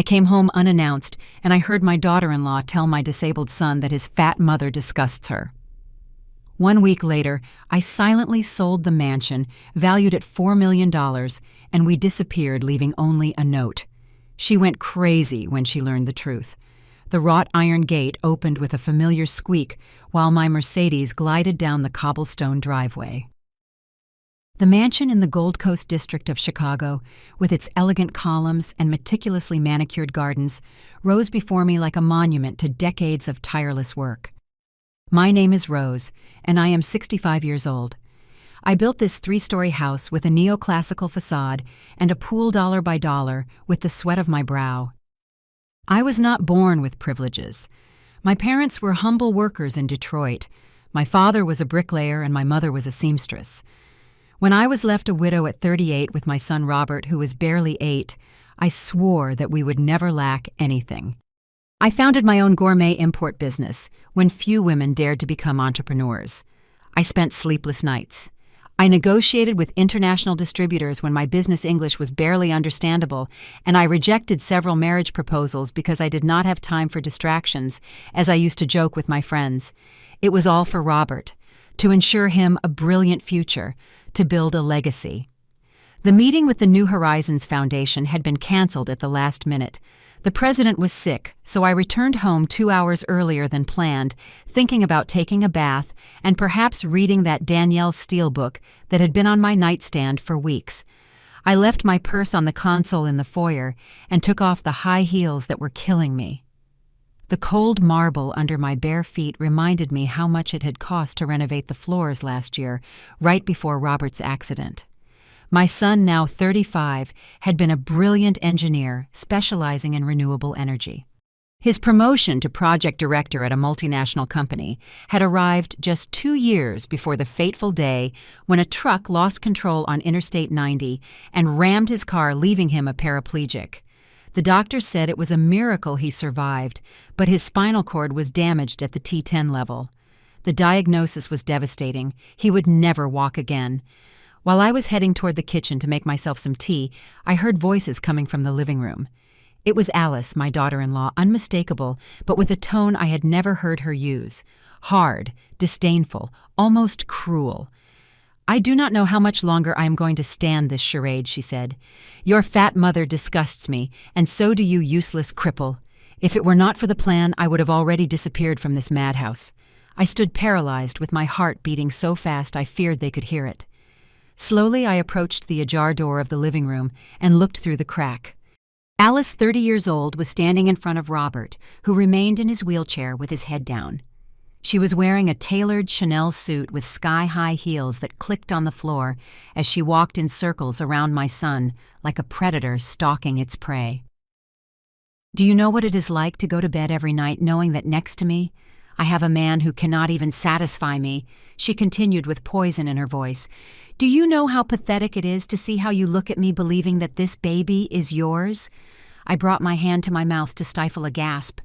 I came home unannounced, and I heard my daughter-in-law tell my disabled son that his fat mother disgusts her. 1 week later, I silently sold the mansion, valued at $4 million, and we disappeared, leaving only a note. She went crazy when she learned the truth. The wrought iron gate opened with a familiar squeak while my Mercedes glided down the cobblestone driveway. The mansion in the Gold Coast district of Chicago, with its elegant columns and meticulously manicured gardens, rose before me like a monument to decades of tireless work. My name is Rose, and I am 65 years old. I built this 3-story house with a neoclassical facade and a pool dollar by dollar with the sweat of my brow. I was not born with privileges. My parents were humble workers in Detroit. My father was a bricklayer and my mother was a seamstress. When I was left a widow at 38 with my son Robert, who was barely 8, I swore that we would never lack anything. I founded my own gourmet import business when few women dared to become entrepreneurs. I spent sleepless nights. I negotiated with international distributors when my business English was barely understandable, and I rejected several marriage proposals because I did not have time for distractions, as I used to joke with my friends. It was all for Robert, to ensure him a brilliant future, to build a legacy. The meeting with the New Horizons Foundation had been canceled at the last minute. The president was sick, so I returned home 2 hours earlier than planned, thinking about taking a bath and perhaps reading that Danielle Steele book that had been on my nightstand for weeks. I left my purse on the console in the foyer and took off the high heels that were killing me. The cold marble under my bare feet reminded me how much it had cost to renovate the floors last year, right before Robert's accident. My son, now 35, had been a brilliant engineer specializing in renewable energy. His promotion to project director at a multinational company had arrived just 2 years before the fateful day when a truck lost control on Interstate 90 and rammed his car, leaving him a paraplegic. The doctor said it was a miracle he survived, but his spinal cord was damaged at the T10 level. The diagnosis was devastating. He would never walk again. While I was heading toward the kitchen to make myself some tea, I heard voices coming from the living room. It was Alice, my daughter-in-law, unmistakable, but with a tone I had never heard her use. Hard, disdainful, almost cruel. "I do not know how much longer I am going to stand this charade," she said. "Your fat mother disgusts me, and so do you, useless cripple. If it were not for the plan, I would have already disappeared from this madhouse." I stood paralyzed, with my heart beating so fast I feared they could hear it. Slowly I approached the ajar door of the living room and looked through the crack. Alice, 30 years old, was standing in front of Robert, who remained in his wheelchair with his head down. She was wearing a tailored Chanel suit with sky-high heels that clicked on the floor as she walked in circles around my son like a predator stalking its prey. "Do you know what it is like to go to bed every night knowing that next to me I have a man who cannot even satisfy me?" she continued with poison in her voice. "Do you know how pathetic it is to see how you look at me believing that this baby is yours?" I brought my hand to my mouth to stifle a gasp.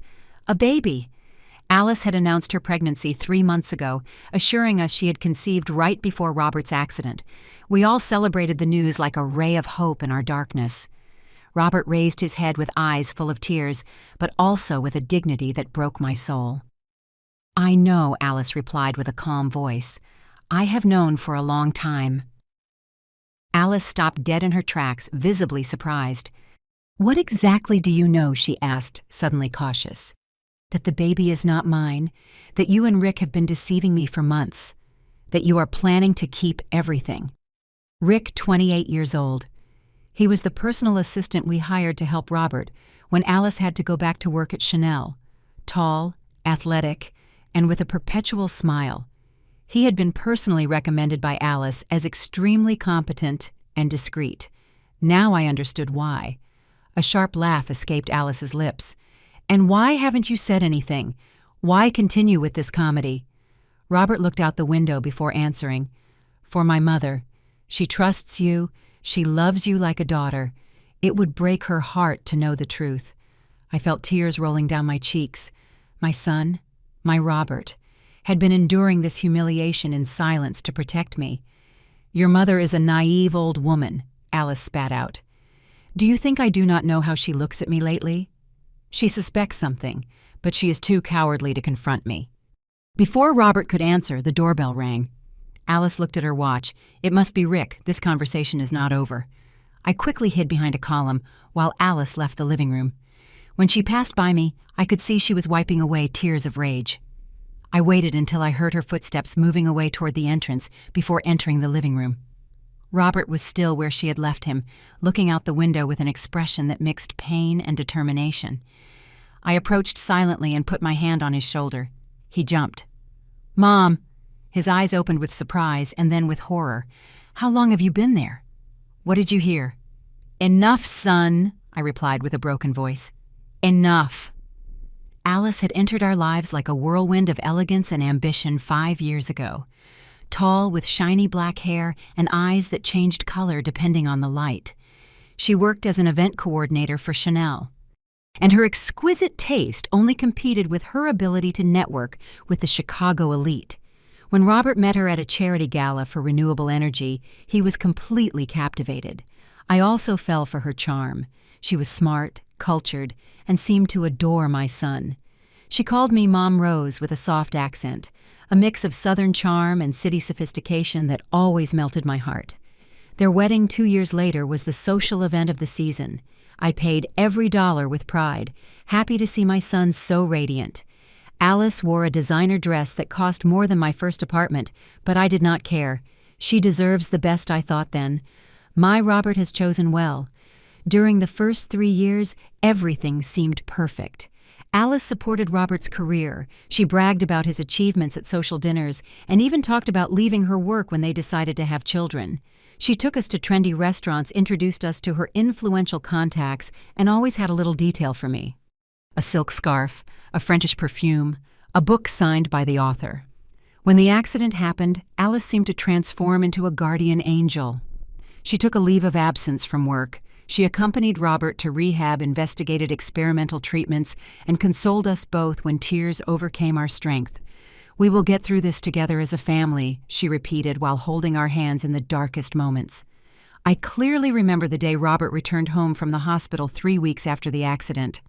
A baby! Alice had announced her pregnancy 3 months ago, assuring us she had conceived right before Robert's accident. We all celebrated the news like a ray of hope in our darkness. Robert raised his head with eyes full of tears, but also with a dignity that broke my soul. "I know," Alice replied with a calm voice. "I have known for a long time." Alice stopped dead in her tracks, visibly surprised. "What exactly do you know?" she asked, suddenly cautious. "That the baby is not mine, that you and Rick have been deceiving me for months, that you are planning to keep everything." Rick, 28 years old. He was the personal assistant we hired to help Robert when Alice had to go back to work at Chanel. Tall, athletic, and with a perpetual smile. He had been personally recommended by Alice as extremely competent and discreet. Now I understood why. A sharp laugh escaped Alice's lips. "And why haven't you said anything? Why continue with this comedy?" Robert looked out the window before answering. "For my mother. She trusts you. She loves you like a daughter. It would break her heart to know the truth." I felt tears rolling down my cheeks. My son, my Robert, had been enduring this humiliation in silence to protect me. "Your mother is a naive old woman," Alice spat out. Do you think I do not know how she looks at me lately? She suspects something, but she is too cowardly to confront me. Before Robert could answer, the doorbell rang. Alice looked at her watch. It must be Rick. This conversation is not over. I quickly hid behind a column while Alice left the living room. When she passed by me, I could see she was wiping away tears of rage. I waited until I heard her footsteps moving away toward the entrance before entering the living room. Robert was still where she had left him, looking out the window with an expression that mixed pain and determination. I approached silently and put my hand on his shoulder. He jumped. "Mom!" His eyes opened with surprise and then with horror. "How long have you been there?" "What did you hear?" "Enough, son," I replied with a broken voice. "Enough." Alice had entered our lives like a whirlwind of elegance and ambition 5 years ago. Tall, with shiny black hair and eyes that changed color depending on the light. She worked as an event coordinator for Chanel. And her exquisite taste only competed with her ability to network with the Chicago elite. When Robert met her at a charity gala for renewable energy, he was completely captivated. I also fell for her charm. She was smart, cultured, and seemed to adore my son. She called me Mom Rose with a soft accent, a mix of Southern charm and city sophistication that always melted my heart. Their wedding 2 years later was the social event of the season. I paid every dollar with pride, happy to see my son so radiant. Alice wore a designer dress that cost more than my first apartment, but I did not care. She deserves the best, I thought then. My Robert has chosen well. During the first 3 years, everything seemed perfect. Alice supported Robert's career. She bragged about his achievements at social dinners and even talked about leaving her work when they decided to have children. She took us to trendy restaurants, introduced us to her influential contacts, and always had a little detail for me. A silk scarf, a French perfume, a book signed by the author. When the accident happened, Alice seemed to transform into a guardian angel. She took a leave of absence from work. She accompanied Robert to rehab, investigated experimental treatments, and consoled us both when tears overcame our strength. "We will get through this together as a family," she repeated while holding our hands in the darkest moments. I clearly remember the day Robert returned home from the hospital 3 weeks after the accident.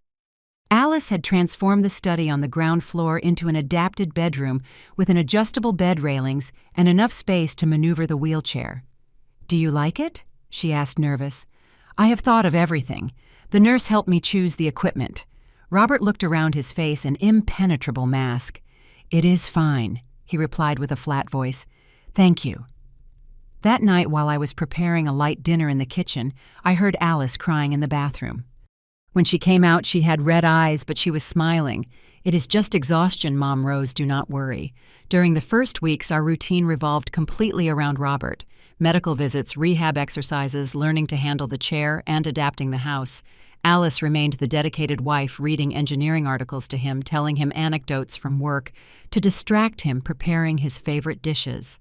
Alice had transformed the study on the ground floor into an adapted bedroom with an adjustable bed railings and enough space to maneuver the wheelchair. "Do you like it?" she asked, nervous. "I have thought of everything. The nurse helped me choose the equipment." Robert looked around, his face an impenetrable mask. "It is fine," he replied with a flat voice. "Thank you." That night, while I was preparing a light dinner in the kitchen, I heard Alice crying in the bathroom. When she came out, she had red eyes, but she was smiling. "It is just exhaustion, Mom Rose, do not worry." During the first weeks, our routine revolved completely around Robert. Medical visits, rehab exercises, learning to handle the chair, and adapting the house. Alice remained the dedicated wife, reading engineering articles to him, telling him anecdotes from work, to distract him preparing his favorite dishes.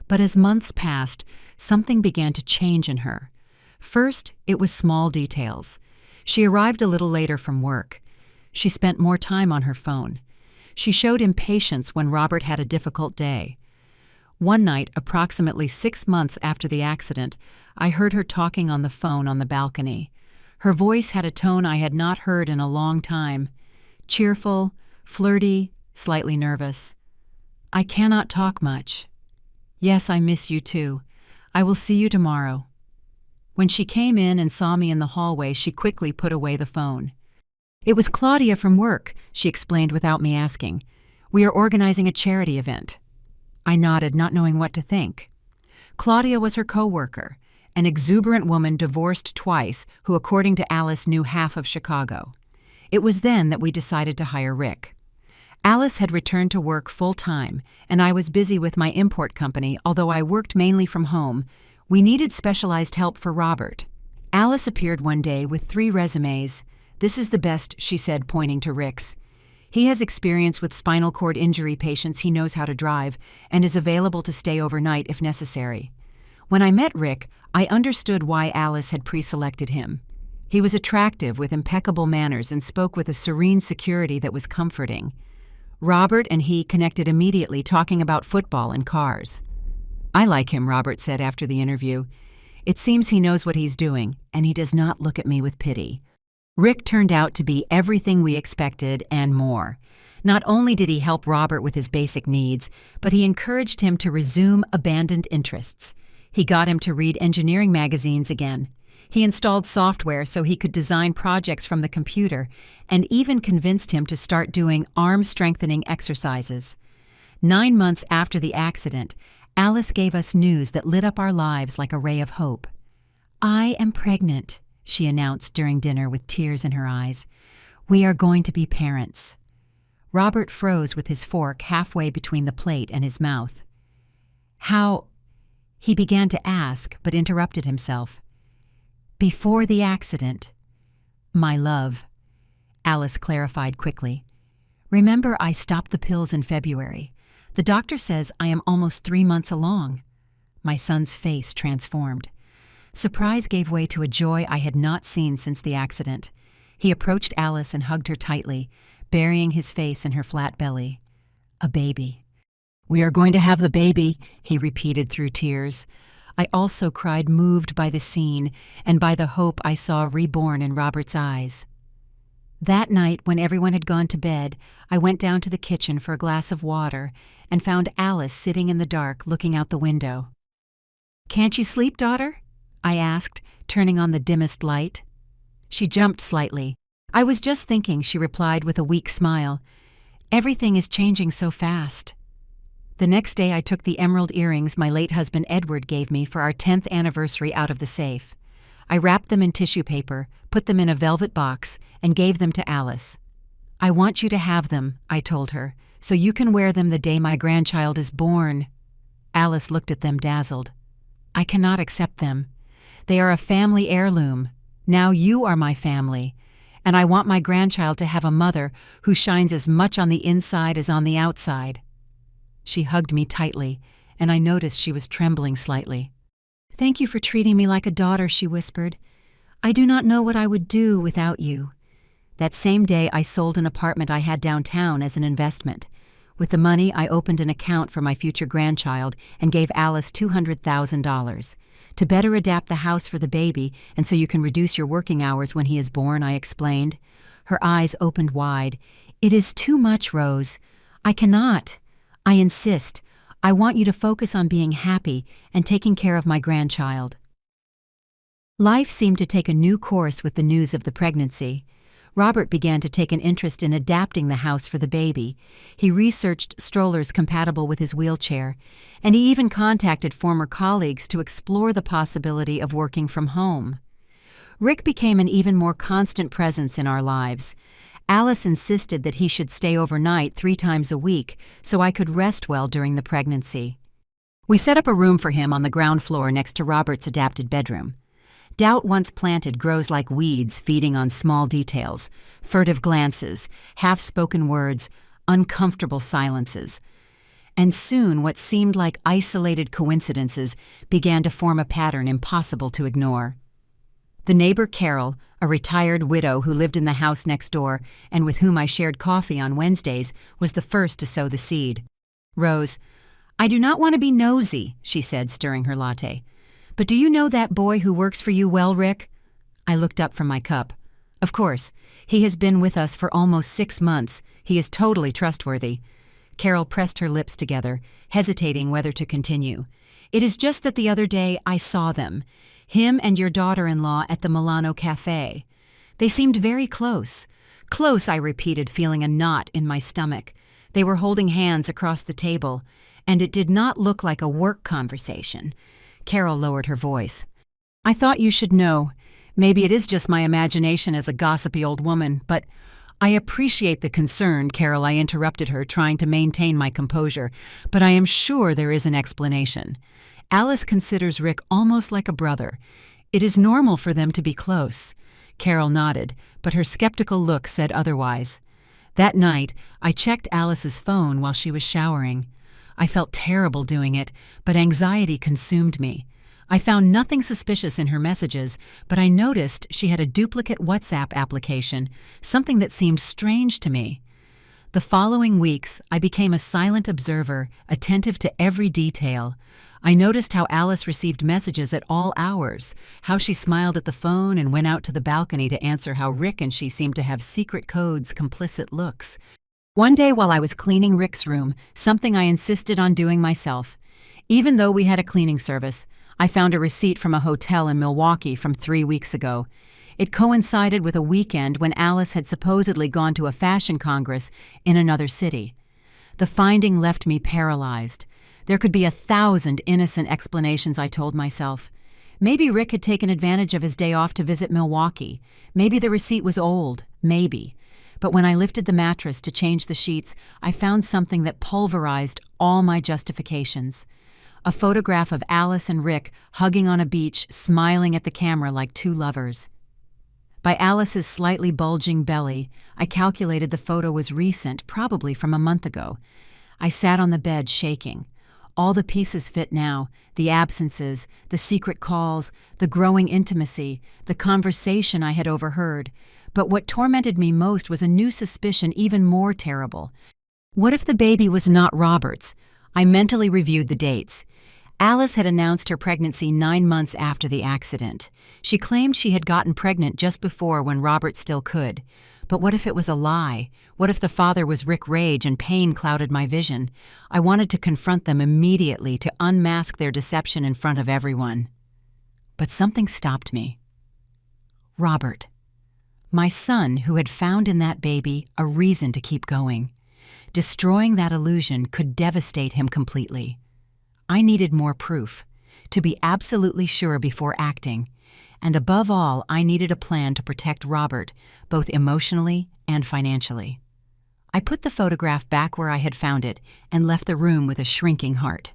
But as months passed, something began to change in her. First, it was small details. She arrived a little later from work. She spent more time on her phone. She showed impatience when Robert had a difficult day. One night, approximately 6 months after the accident, I heard her talking on the phone on the balcony. Her voice had a tone I had not heard in a long time. Cheerful, flirty, slightly nervous. "I cannot talk much." "Yes, I miss you too. I will see you tomorrow." When she came in and saw me in the hallway, she quickly put away the phone. "It was Claudia from work," she explained without me asking. "We are organizing a charity event." I nodded, not knowing what to think. Claudia was her co-worker, an exuberant woman divorced twice who, according to Alice, knew half of Chicago. It was then that we decided to hire Rick. Alice had returned to work full-time, and I was busy with my import company, although I worked mainly from home. We needed specialized help for Robert. Alice appeared one day with 3 resumes. "This is the best," she said, pointing to Rick's. "He has experience with spinal cord injury patients, he knows how to drive, and is available to stay overnight if necessary." When I met Rick, I understood why Alice had pre-selected him. He was attractive with impeccable manners and spoke with a serene security that was comforting. Robert and he connected immediately, talking about football and cars. "I like him," Robert said after the interview. It seems he knows what he's doing, and he does not look at me with pity. Rick turned out to be everything we expected and more. Not only did he help Robert with his basic needs, but he encouraged him to resume abandoned interests. He got him to read engineering magazines again. He installed software so he could design projects from the computer, and even convinced him to start doing arm-strengthening exercises. 9 months after the accident, Alice gave us news that lit up our lives like a ray of hope. "I am pregnant," she announced during dinner with tears in her eyes. "We are going to be parents." Robert froze with his fork halfway between the plate and his mouth. "How?" he began to ask, but interrupted himself. "Before the accident." "My love," Alice clarified quickly. "Remember, I stopped the pills in February. The doctor says I am almost 3 months along." My son's face transformed. Surprise gave way to a joy I had not seen since the accident. He approached Alice and hugged her tightly, burying his face in her flat belly. "A baby." "We are going to have the baby," he repeated through tears. I also cried, moved by the scene and by the hope I saw reborn in Robert's eyes. That night, when everyone had gone to bed, I went down to the kitchen for a glass of water and found Alice sitting in the dark looking out the window. "Can't you sleep, daughter?" I asked, turning on the dimmest light. She jumped slightly. "I was just thinking," she replied with a weak smile. "Everything is changing so fast." The next day I took the emerald earrings my late husband Edward gave me for our 10th anniversary out of the safe. I wrapped them in tissue paper, put them in a velvet box, and gave them to Alice. "I want you to have them," I told her, "so you can wear them the day my grandchild is born." Alice looked at them dazzled. "I cannot accept them. They are a family heirloom. Now you are my family, and I want my grandchild to have a mother who shines as much on the inside as on the outside." She hugged me tightly, and I noticed she was trembling slightly. "Thank you for treating me like a daughter," she whispered. "I do not know what I would do without you." That same day I sold an apartment I had downtown as an investment. With the money, I opened an account for my future grandchild and gave Alice $200,000. "To better adapt the house for the baby, and so you can reduce your working hours when he is born," I explained. Her eyes opened wide. "It is too much, Rose. I cannot. I insist. I want you to focus on being happy and taking care of my grandchild." Life seemed to take a new course with the news of the pregnancy. Robert began to take an interest in adapting the house for the baby. He researched strollers compatible with his wheelchair, and he even contacted former colleagues to explore the possibility of working from home. Rick became an even more constant presence in our lives. Alice insisted that he should stay overnight 3 times a week so I could rest well during the pregnancy. We set up a room for him on the ground floor next to Robert's adapted bedroom. Doubt once planted grows like weeds, feeding on small details, furtive glances, half-spoken words, uncomfortable silences. And soon what seemed like isolated coincidences began to form a pattern impossible to ignore. The neighbor Carol, a retired widow who lived in the house next door and with whom I shared coffee on Wednesdays, was the first to sow the seed. "Rose, I do not want to be nosy," she said, stirring her latte. "But do you know that boy who works for you well, Rick?" I looked up from my cup. "Of course. He has been with us for almost 6 months. He is totally trustworthy." Carol pressed her lips together, hesitating whether to continue. "It is just that the other day I saw them. Him and your daughter-in-law at the Milano Cafe. They seemed very close. Close, I repeated, feeling a knot in my stomach. They were holding hands across the table, and it did not look like a work conversation." Carol lowered her voice. "I thought you should know. Maybe it is just my imagination as a gossipy old woman, but—" "I appreciate the concern, Carol," I interrupted her, trying to maintain my composure, "but I am sure there is an explanation. Alice considers Rick almost like a brother. It is normal for them to be close." Carol nodded, but her skeptical look said otherwise. That night, I checked Alice's phone while she was showering. I felt terrible doing it, but anxiety consumed me. I found nothing suspicious in her messages, but I noticed she had a duplicate WhatsApp application, something that seemed strange to me. The following weeks, I became a silent observer, attentive to every detail. I noticed how Alice received messages at all hours, how she smiled at the phone and went out to the balcony to answer how Rick and she seemed to have secret codes, complicit looks. One day while I was cleaning Rick's room, something I insisted on doing myself. Even though we had a cleaning service, I found a receipt from a hotel in Milwaukee from 3 weeks ago. It coincided with a weekend when Alice had supposedly gone to a fashion congress in another city. The finding left me paralyzed. There could be 1,000 innocent explanations, I told myself. Maybe Rick had taken advantage of his day off to visit Milwaukee. Maybe the receipt was old. Maybe. But when I lifted the mattress to change the sheets, I found something that pulverized all my justifications. A photograph of Alice and Rick hugging on a beach, smiling at the camera like two lovers. By Alice's slightly bulging belly, I calculated the photo was recent, probably from a month ago. I sat on the bed, shaking. All the pieces fit now, the absences, the secret calls, the growing intimacy, the conversation I had overheard. But what tormented me most was a new suspicion even more terrible. What if the baby was not Robert's? I mentally reviewed the dates. Alice had announced her pregnancy 9 months after the accident. She claimed she had gotten pregnant just before when Robert still could. But what if it was a lie? What if the father was Rick Rage and pain clouded my vision? I wanted to confront them immediately, to unmask their deception in front of everyone. But something stopped me. Robert. My son, who had found in that baby a reason to keep going. Destroying that illusion could devastate him completely. I needed more proof, to be absolutely sure before acting. And above all, I needed a plan to protect Robert, both emotionally and financially. I put the photograph back where I had found it and left the room with a shrinking heart.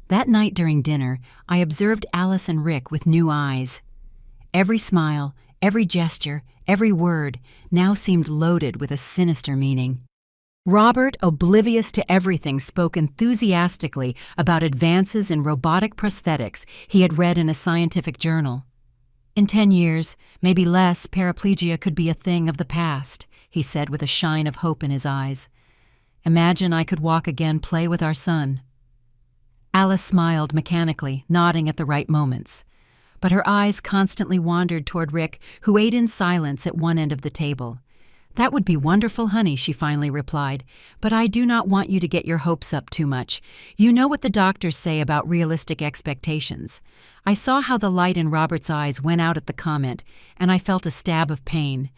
That night during dinner, I observed Alice and Rick with new eyes. Every smile, every gesture, every word now seemed loaded with a sinister meaning. Robert, oblivious to everything, spoke enthusiastically about advances in robotic prosthetics he had read in a scientific journal. In 10 years, maybe less, paraplegia could be a thing of the past, he said with a shine of hope in his eyes. Imagine I could walk again, play with our son. Alice smiled mechanically, nodding at the right moments. But her eyes constantly wandered toward Rick, who ate in silence at one end of the table. That would be wonderful, honey, she finally replied, but I do not want you to get your hopes up too much. You know what the doctors say about realistic expectations. I saw how the light in Robert's eyes went out at the comment, and I felt a stab of pain.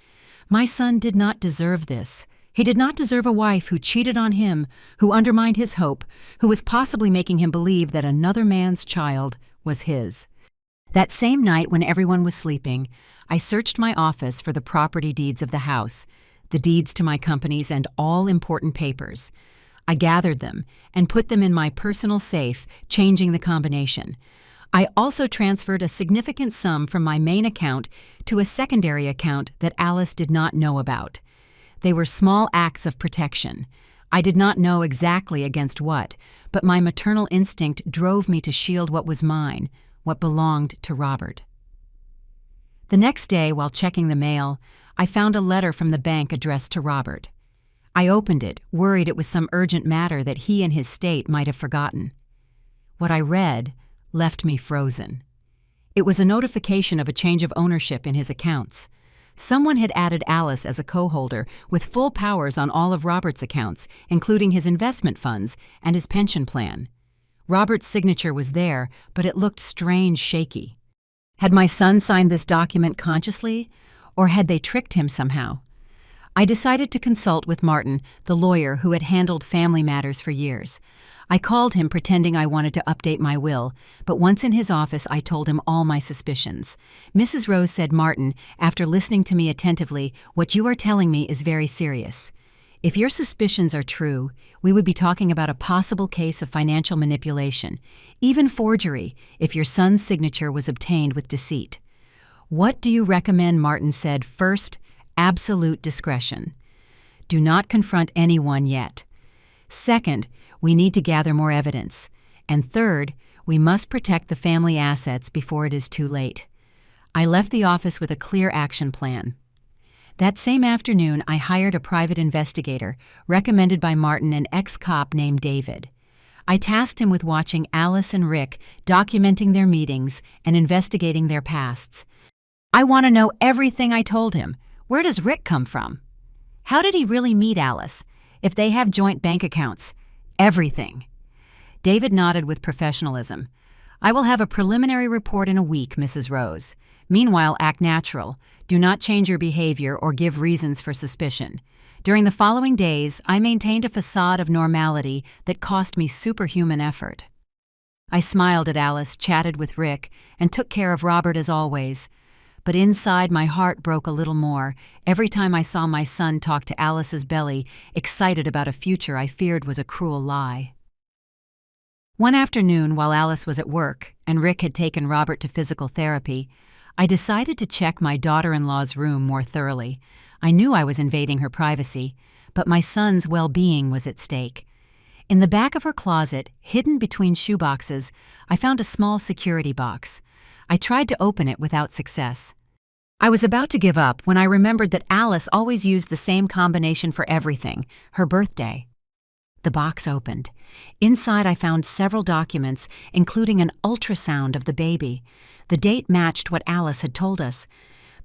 My son did not deserve this. He did not deserve a wife who cheated on him, who undermined his hope, who was possibly making him believe that another man's child was his. That same night when everyone was sleeping, I searched my office for the property deeds of the house, the deeds to my companies, and all important papers. I gathered them and put them in my personal safe, changing the combination. I also transferred a significant sum from my main account to a secondary account that Alice did not know about. They were small acts of protection. I did not know exactly against what, but my maternal instinct drove me to shield what was mine, what belonged to Robert. The next day, while checking the mail, I found a letter from the bank addressed to Robert. I opened it, worried it was some urgent matter that he and his state might have forgotten. What I read left me frozen. It was a notification of a change of ownership in his accounts. Someone had added Alice as a co-holder with full powers on all of Robert's accounts, including his investment funds and his pension plan. Robert's signature was there, but it looked strange, shaky. Had my son signed this document consciously, or had they tricked him somehow? I decided to consult with Martin, the lawyer who had handled family matters for years. I called him pretending I wanted to update my will, but once in his office I told him all my suspicions. Mrs. Rose said, "Martin, after listening to me attentively, what you are telling me is very serious. If your suspicions are true, we would be talking about a possible case of financial manipulation, even forgery, if your son's signature was obtained with deceit. What do you recommend?" Martin said. "First, absolute discretion. Do not confront anyone yet. Second, we need to gather more evidence. And third, we must protect the family assets before it is too late." I left the office with a clear action plan. That same afternoon, I hired a private investigator, recommended by Martin, an ex-cop named David. I tasked him with watching Alice and Rick, documenting their meetings and investigating their pasts. I want to know everything, I told him. Where does Rick come from? How did he really meet Alice? If they have joint bank accounts? Everything. David nodded with professionalism. I will have a preliminary report in a week, Mrs. Rose. Meanwhile, act natural. Do not change your behavior or give reasons for suspicion. During the following days, I maintained a facade of normality that cost me superhuman effort. I smiled at Alice, chatted with Rick, and took care of Robert as always. But inside, my heart broke a little more every time I saw my son talk to Alice's belly, excited about a future I feared was a cruel lie. One afternoon, while Alice was at work and Rick had taken Robert to physical therapy, I decided to check my daughter-in-law's room more thoroughly. I knew I was invading her privacy, but my son's well-being was at stake. In the back of her closet, hidden between shoeboxes, I found a small security box. I tried to open it without success. I was about to give up when I remembered that Alice always used the same combination for everything, her birthday. The box opened. Inside, I found several documents, including an ultrasound of the baby. The date matched what Alice had told us,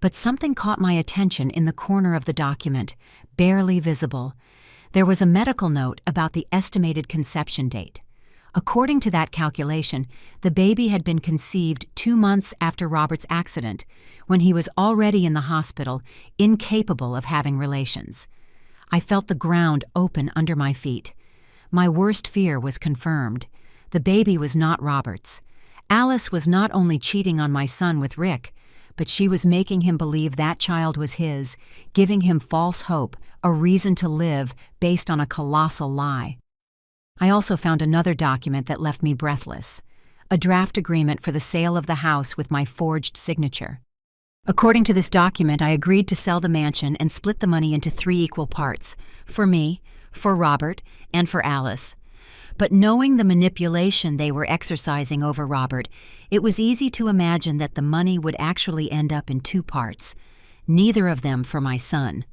but something caught my attention in the corner of the document, barely visible. There was a medical note about the estimated conception date. According to that calculation, the baby had been conceived 2 months after Robert's accident, when he was already in the hospital, incapable of having relations. I felt the ground open under my feet. My worst fear was confirmed. The baby was not Robert's. Alice was not only cheating on my son with Rick, but she was making him believe that child was his, giving him false hope, a reason to live based on a colossal lie. I also found another document that left me breathless, a draft agreement for the sale of the house with my forged signature. According to this document, I agreed to sell the mansion and split the money into 3 equal parts, for me, for Robert, and for Alice. But knowing the manipulation they were exercising over Robert, it was easy to imagine that the money would actually end up in 2 parts, neither of them for my son.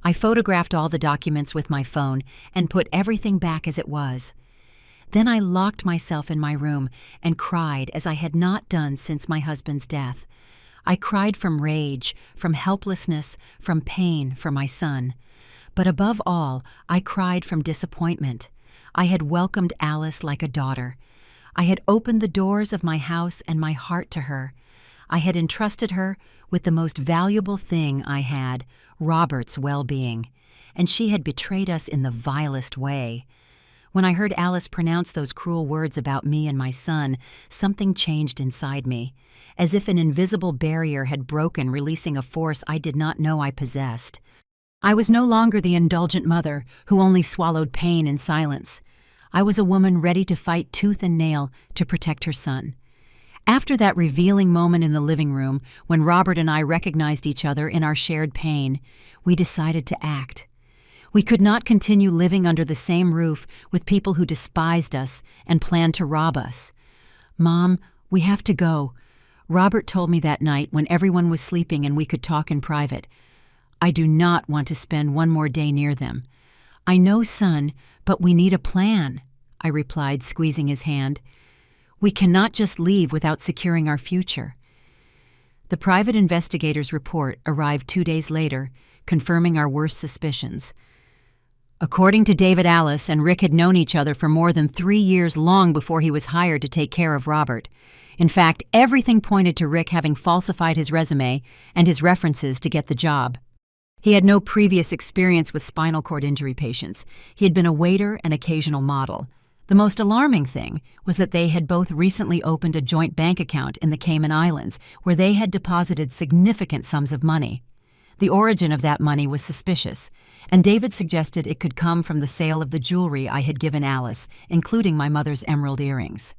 I photographed all the documents with my phone and put everything back as it was. Then I locked myself in my room and cried as I had not done since my husband's death. I cried from rage, from helplessness, from pain for my son. But above all, I cried from disappointment. I had welcomed Alice like a daughter. I had opened the doors of my house and my heart to her. I had entrusted her with the most valuable thing I had, Robert's well-being, and she had betrayed us in the vilest way. When I heard Alice pronounce those cruel words about me and my son, something changed inside me, as if an invisible barrier had broken, releasing a force I did not know I possessed. I was no longer the indulgent mother who only swallowed pain in silence. I was a woman ready to fight tooth and nail to protect her son. After that revealing moment in the living room, when Robert and I recognized each other in our shared pain, we decided to act. We could not continue living under the same roof with people who despised us and planned to rob us. "Mom, we have to go," Robert told me that night when everyone was sleeping and we could talk in private. "I do not want to spend one more day near them." "I know, son, but we need a plan," I replied, squeezing his hand. "We cannot just leave without securing our future." The private investigator's report arrived 2 days later, confirming our worst suspicions. According to David, Alice and Rick had known each other for more than 3 years, long before he was hired to take care of Robert. In fact, everything pointed to Rick having falsified his resume and his references to get the job. He had no previous experience with spinal cord injury patients. He had been a waiter and occasional model. The most alarming thing was that they had both recently opened a joint bank account in the Cayman Islands, where they had deposited significant sums of money. The origin of that money was suspicious, and David suggested it could come from the sale of the jewelry I had given Alice, including my mother's emerald earrings.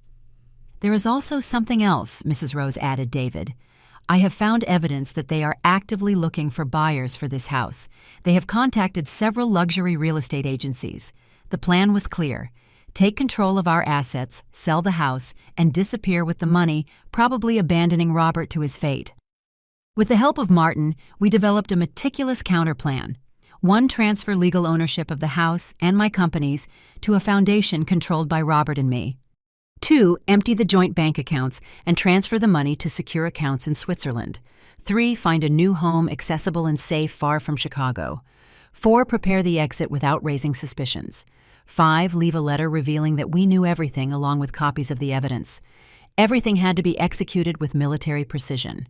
"There is also something else," Mrs. Rose added David. "I have found evidence that they are actively looking for buyers for this house. They have contacted several luxury real estate agencies. The plan was clear: take control of our assets, sell the house, and disappear with the money, probably abandoning Robert to his fate." With the help of Martin, we developed a meticulous counterplan. One, transfer legal ownership of the house and my companies to a foundation controlled by Robert and me. 2, empty the joint bank accounts and transfer the money to secure accounts in Switzerland. 3, find a new home accessible and safe far from Chicago. 4, prepare the exit without raising suspicions. 5, leave a letter revealing that we knew everything along with copies of the evidence. Everything had to be executed with military precision.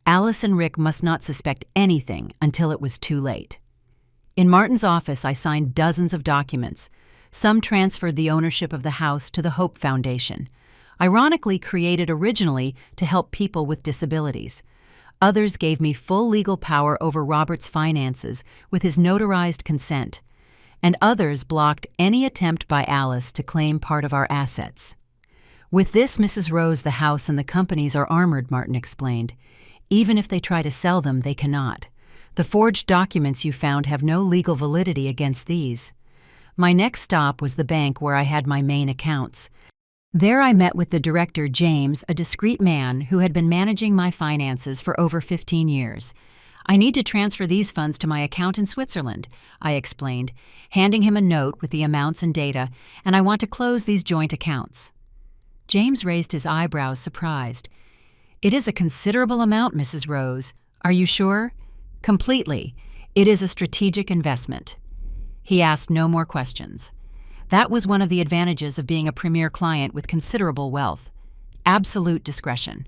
Alice and Rick must not suspect anything until it was too late. In Martin's office, I signed dozens of documents. Some transferred the ownership of the house to the Hope Foundation, ironically created originally to help people with disabilities. Others gave me full legal power over Robert's finances with his notarized consent, and others blocked any attempt by Alice to claim part of our assets. With this, Mrs. Rose, the house and the companies are armored, Martin explained. Even if they try to sell them, they cannot. The forged documents you found have no legal validity against these. My next stop was the bank where I had my main accounts. There I met with the director, James, a discreet man who had been managing my finances for over 15 years. I need to transfer these funds to my account in Switzerland, I explained, handing him a note with the amounts and data, and I want to close these joint accounts. James raised his eyebrows, surprised. It is a considerable amount, Mrs. Rose. Are you sure? Completely. It is a strategic investment. He asked no more questions. That was one of the advantages of being a premier client with considerable wealth. Absolute discretion.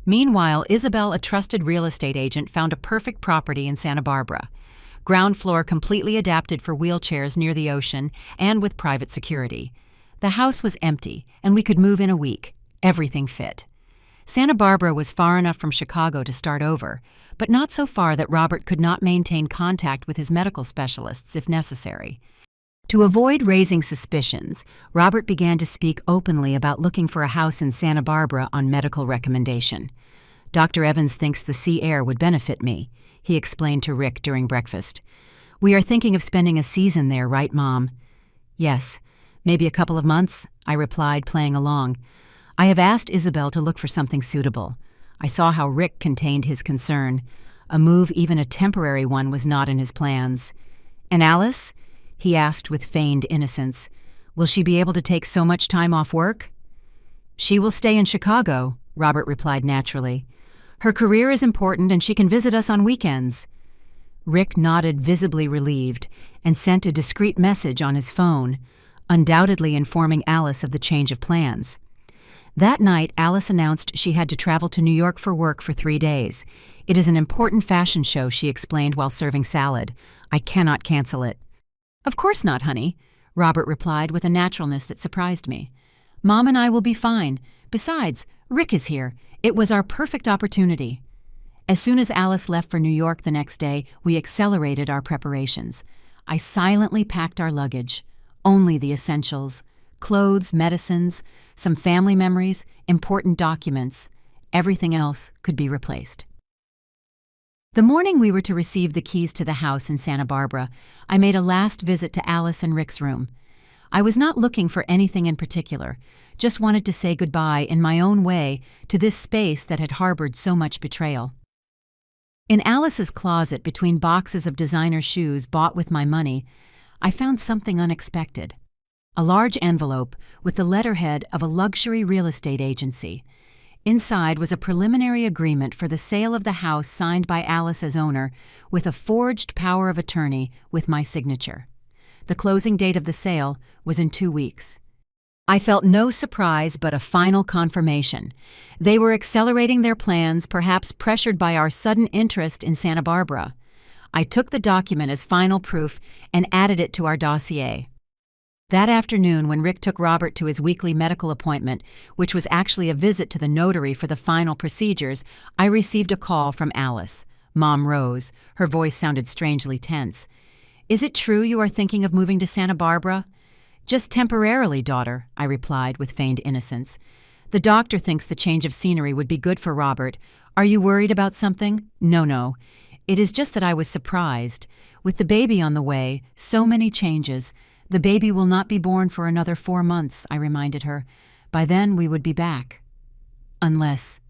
Meanwhile, Isabel, a trusted real estate agent, found a perfect property in Santa Barbara. Ground floor completely adapted for wheelchairs near the ocean and with private security. The house was empty, and we could move in a week. Everything fit. Santa Barbara was far enough from Chicago to start over, but not so far that Robert could not maintain contact with his medical specialists if necessary. To avoid raising suspicions, Robert began to speak openly about looking for a house in Santa Barbara on medical recommendation. Dr. Evans thinks the sea air would benefit me, he explained to Rick during breakfast. We are thinking of spending a season there, right, Mom? Yes, maybe a couple of months, I replied, playing along. I have asked Isabel to look for something suitable. I saw how Rick contained his concern. A move, even a temporary one, was not in his plans. And Alice? He asked with feigned innocence. Will she be able to take so much time off work? She will stay in Chicago, Robert replied naturally. Her career is important and she can visit us on weekends. Rick nodded, visibly relieved, and sent a discreet message on his phone, undoubtedly informing Alice of the change of plans. That night, Alice announced she had to travel to New York for work for 3 days. It is an important fashion show, she explained while serving salad. I cannot cancel it. Of course not, honey, Robert replied with a naturalness that surprised me. Mom and I will be fine. Besides, Rick is here. It was our perfect opportunity. As soon as Alice left for New York the next day, we accelerated our preparations. I silently packed our luggage. Only the essentials. Clothes, medicines, some family memories, important documents. Everything else could be replaced. The morning we were to receive the keys to the house in Santa Barbara, I made a last visit to Alice and Rick's room. I was not looking for anything in particular, just wanted to say goodbye in my own way to this space that had harbored so much betrayal. In Alice's closet, between boxes of designer shoes bought with my money, I found something unexpected. A large envelope with the letterhead of a luxury real estate agency. Inside was a preliminary agreement for the sale of the house signed by Alice as owner, with a forged power of attorney with my signature. The closing date of the sale was in 2 weeks. I felt no surprise but a final confirmation. They were accelerating their plans, perhaps pressured by our sudden interest in Santa Barbara. I took the document as final proof and added it to our dossier. That afternoon, when Rick took Robert to his weekly medical appointment, which was actually a visit to the notary for the final procedures, I received a call from Alice. Mom rose. Her voice sounded strangely tense. Is it true you are thinking of moving to Santa Barbara? Just temporarily, daughter, I replied with feigned innocence. The doctor thinks the change of scenery would be good for Robert. Are you worried about something? No. It is just that I was surprised. With the baby on the way, so many changes. The baby will not be born for another 4 months, I reminded her. By then, we would be back. Unless...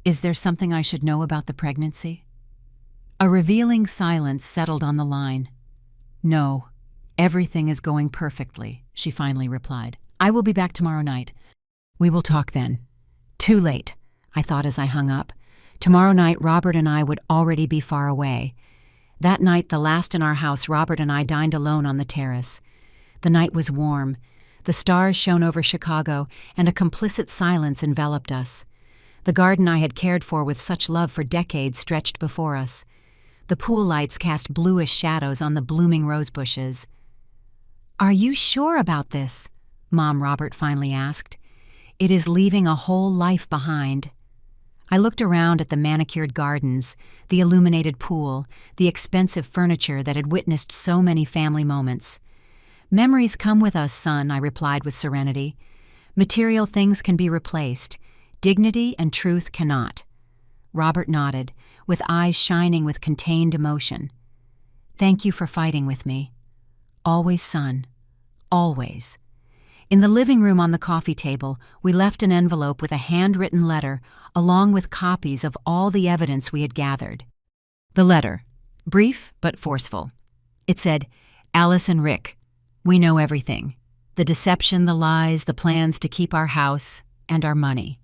Is there something I should know about the pregnancy? A revealing silence settled on the line. "No, everything is going perfectly," she finally replied. "I will be back tomorrow night." "We will talk then." Too late, I thought as I hung up. Tomorrow night, Robert and I would already be far away. That night, the last in our house, Robert and I dined alone on the terrace. The night was warm. The stars shone over Chicago, and a complicit silence enveloped us. The garden I had cared for with such love for decades stretched before us. The pool lights cast bluish shadows on the blooming rose bushes. "Are you sure about this?" Mom Robert finally asked. "It is leaving a whole life behind." I looked around at the manicured gardens, the illuminated pool, the expensive furniture that had witnessed so many family moments. "Memories come with us, son," I replied with serenity. "Material things can be replaced. Dignity and truth cannot." Robert nodded, with eyes shining with contained emotion. "Thank you for fighting with me. Always, son. Always." In the living room on the coffee table, we left an envelope with a handwritten letter, along with copies of all the evidence we had gathered. The letter, brief but forceful. It said, "Alice and Rick, we know everything. The deception, the lies, the plans to keep our house, and our money.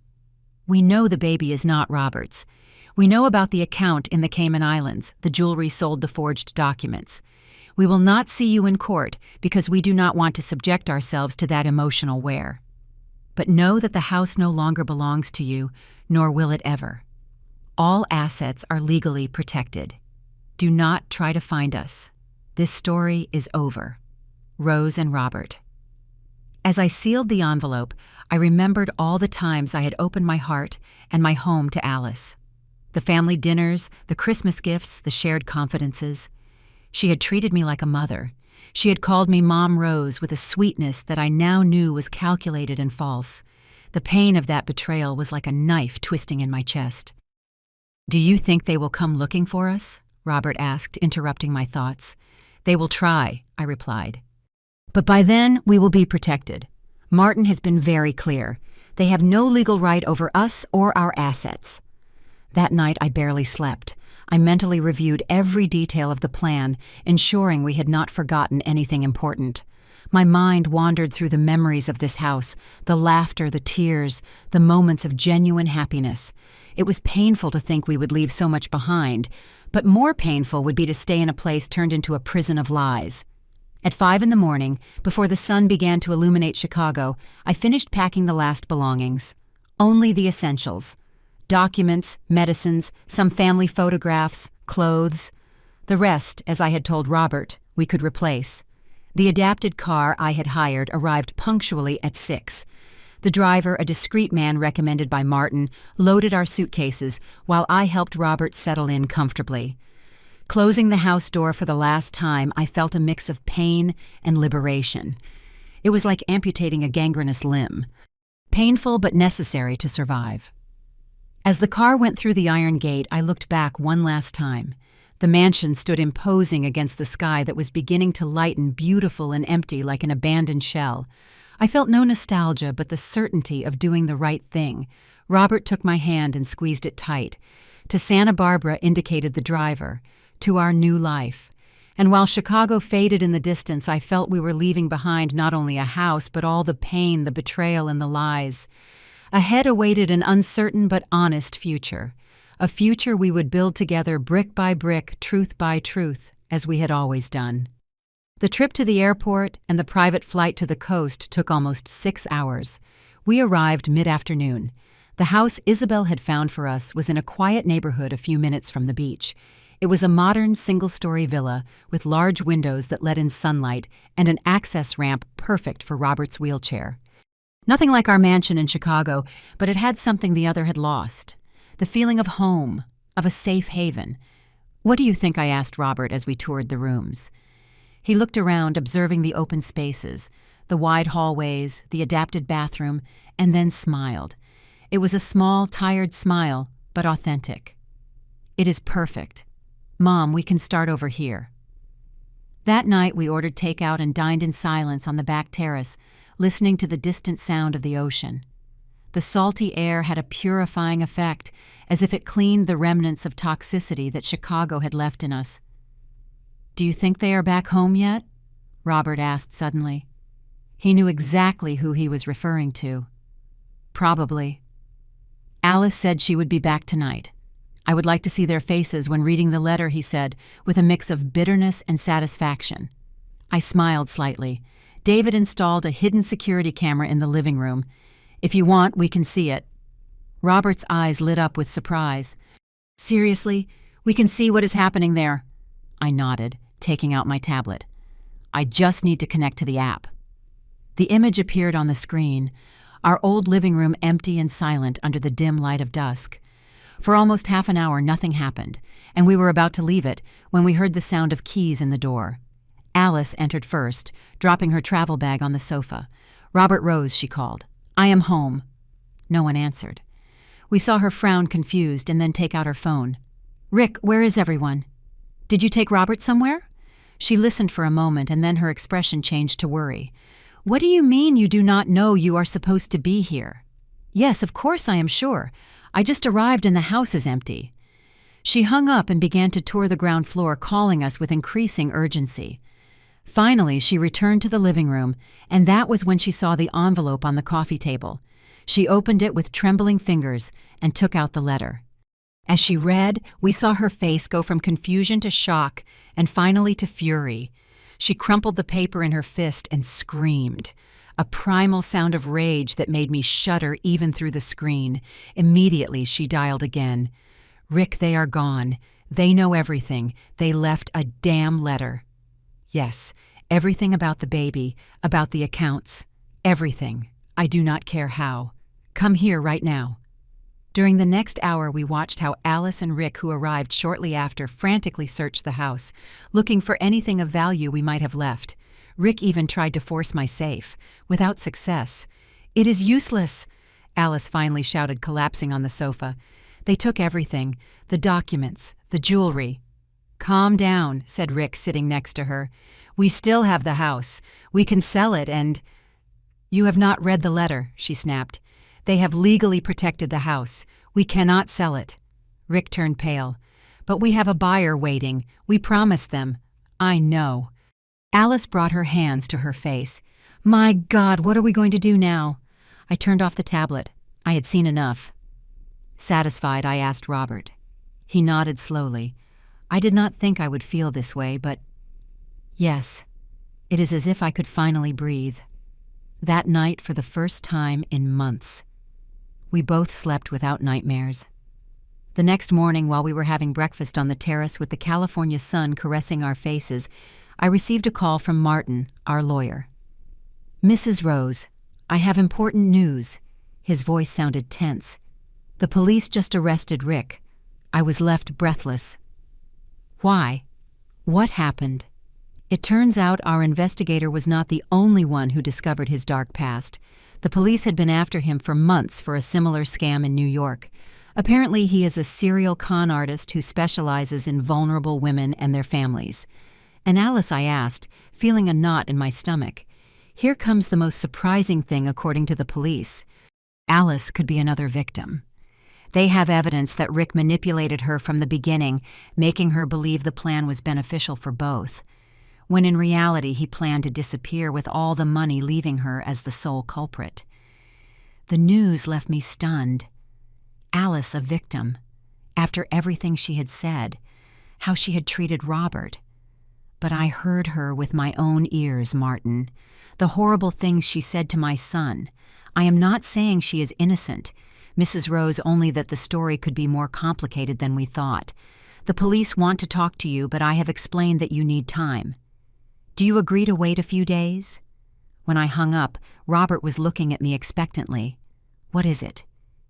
We know the baby is not Robert's. We know about the account in the Cayman Islands, the jewelry sold, the forged documents. We will not see you in court because we do not want to subject ourselves to that emotional wear. But know that the house no longer belongs to you, nor will it ever. All assets are legally protected. Do not try to find us. This story is over. Rose and Robert." As I sealed the envelope, I remembered all the times I had opened my heart and my home to Alice. The family dinners, the Christmas gifts, the shared confidences. She had treated me like a mother. She had called me Mom Rose with a sweetness that I now knew was calculated and false. The pain of that betrayal was like a knife twisting in my chest. "Do you think they will come looking for us?" Robert asked, interrupting my thoughts. "They will try," I replied. "But by then, we will be protected. Martin has been very clear. They have no legal right over us or our assets." That night, I barely slept. I mentally reviewed every detail of the plan, ensuring we had not forgotten anything important. My mind wandered through the memories of this house, the laughter, the tears, the moments of genuine happiness. It was painful to think we would leave so much behind, but more painful would be to stay in a place turned into a prison of lies. At 5 in the morning, before the sun began to illuminate Chicago, I finished packing the last belongings. Only the essentials. Documents, medicines, some family photographs, clothes. The rest, as I had told Robert, we could replace. The adapted car I had hired arrived punctually at 6. The driver, a discreet man recommended by Martin, loaded our suitcases while I helped Robert settle in comfortably. Closing the house door for the last time, I felt a mix of pain and liberation. It was like amputating a gangrenous limb. Painful but necessary to survive. As the car went through the iron gate, I looked back one last time. The mansion stood imposing against the sky that was beginning to lighten, beautiful and empty like an abandoned shell. I felt no nostalgia but the certainty of doing the right thing. Robert took my hand and squeezed it tight. To Santa Barbara indicated the driver. To our new life. And while Chicago faded in the distance, I felt we were leaving behind not only a house but all the pain, the betrayal, and the lies. Ahead awaited an uncertain but honest future. A future we would build together brick by brick, truth by truth, as we had always done. The trip to the airport and the private flight to the coast took almost 6 hours. We arrived mid-afternoon. The house Isabel had found for us was in a quiet neighborhood a few minutes from the beach. It was a modern single-story villa with large windows that let in sunlight and an access ramp perfect for Robert's wheelchair. Nothing like our mansion in Chicago, but it had something the other had lost. The feeling of home, of a safe haven. "What do you think?" I asked Robert as we toured the rooms. He looked around, observing the open spaces, the wide hallways, the adapted bathroom, and then smiled. It was a small, tired smile, but authentic. "It is perfect. Mom, we can start over here." That night we ordered takeout and dined in silence on the back terrace, listening to the distant sound of the ocean. The salty air had a purifying effect, as if it cleaned the remnants of toxicity that Chicago had left in us. "Do you think they are back home yet?" Robert asked suddenly. He knew exactly who he was referring to. "Probably. Alice said she would be back tonight. I would like to see their faces when reading the letter," he said, with a mix of bitterness and satisfaction. I smiled slightly. David installed a hidden security camera in the living room. "If you want, we can see it." Robert's eyes lit up with surprise. "Seriously? We can see what is happening there?" I nodded, taking out my tablet. "I just need to connect to the app." The image appeared on the screen, our old living room empty and silent under the dim light of dusk. For almost half an hour nothing happened, and we were about to leave it when we heard the sound of keys in the door. Alice entered first, dropping her travel bag on the sofa. "Robert Rose," she called. "I am home." No one answered. We saw her frown confused and then take out her phone. "Rick, where is everyone? Did you take Robert somewhere?" She listened for a moment and then her expression changed to worry. "What do you mean you do not know you are supposed to be here?" "Yes, of course I am sure. I just arrived and the house is empty." She hung up and began to tour the ground floor, calling us with increasing urgency. Finally, she returned to the living room, and that was when she saw the envelope on the coffee table. She opened it with trembling fingers and took out the letter. As she read, we saw her face go from confusion to shock and finally to fury. She crumpled the paper in her fist and screamed, a primal sound of rage that made me shudder even through the screen. Immediately, she dialed again. "Rick, they are gone. They know everything. They left a damn letter." "Yes, everything about the baby, about the accounts. Everything. I do not care how. Come here right now." During the next hour, we watched how Alice and Rick, who arrived shortly after, frantically searched the house, looking for anything of value we might have left. Rick even tried to force my safe, without success. "It is useless," Alice finally shouted, collapsing on the sofa. "They took everything, the documents, the jewelry." "Calm down," said Rick, sitting next to her. "We still have the house. We can sell it and—" "You have not read the letter," she snapped. "They have legally protected the house. We cannot sell it." Rick turned pale. "But we have a buyer waiting. We promised them." "I know." Alice brought her hands to her face. "My God, what are we going to do now?" I turned off the tablet. I had seen enough. Satisfied, I asked Robert. He nodded slowly. I did not think I would feel this way, but yes, it is as if I could finally breathe. That night, for the first time in months, we both slept without nightmares. The next morning, while we were having breakfast on the terrace with the California sun caressing our faces, I received a call from Martin, our lawyer. "Mrs. Rose, I have important news." His voice sounded tense. "The police just arrested Rick." I was left breathless. "Why? What happened?" It turns out our investigator was not the only one who discovered his dark past. The police had been after him for months for a similar scam in New York. Apparently, he is a serial con artist who specializes in vulnerable women and their families. "And Alice," I asked, feeling a knot in my stomach. "Here comes the most surprising thing according to the police. Alice could be another victim. They have evidence that Rick manipulated her from the beginning, making her believe the plan was beneficial for both, when in reality he planned to disappear with all the money, leaving her as the sole culprit." The news left me stunned. Alice a victim, after everything she had said, how she had treated Robert. But I heard her with my own ears, Martin. The horrible things she said to my son. I am not saying she is innocent, Mrs. Rose, only that the story could be more complicated than we thought. The police want to talk to you, but I have explained that you need time. Do you agree to wait a few days? When I hung up, Robert was looking at me expectantly. "What is it?"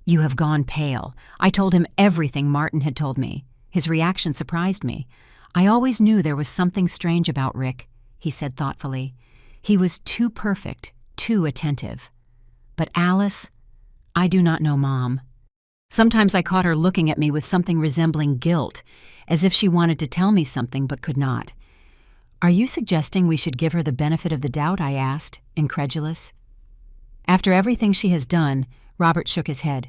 "You have gone pale." I told him everything Martin had told me. His reaction surprised me. "I always knew there was something strange about Rick," he said thoughtfully. "He was too perfect, too attentive. But Alice, I do not know, Mom." Sometimes I caught her looking at me with something resembling guilt, as if she wanted to tell me something but could not. "Are you suggesting we should give her the benefit of the doubt?" I asked, incredulous. "After everything she has done, Robert shook his head.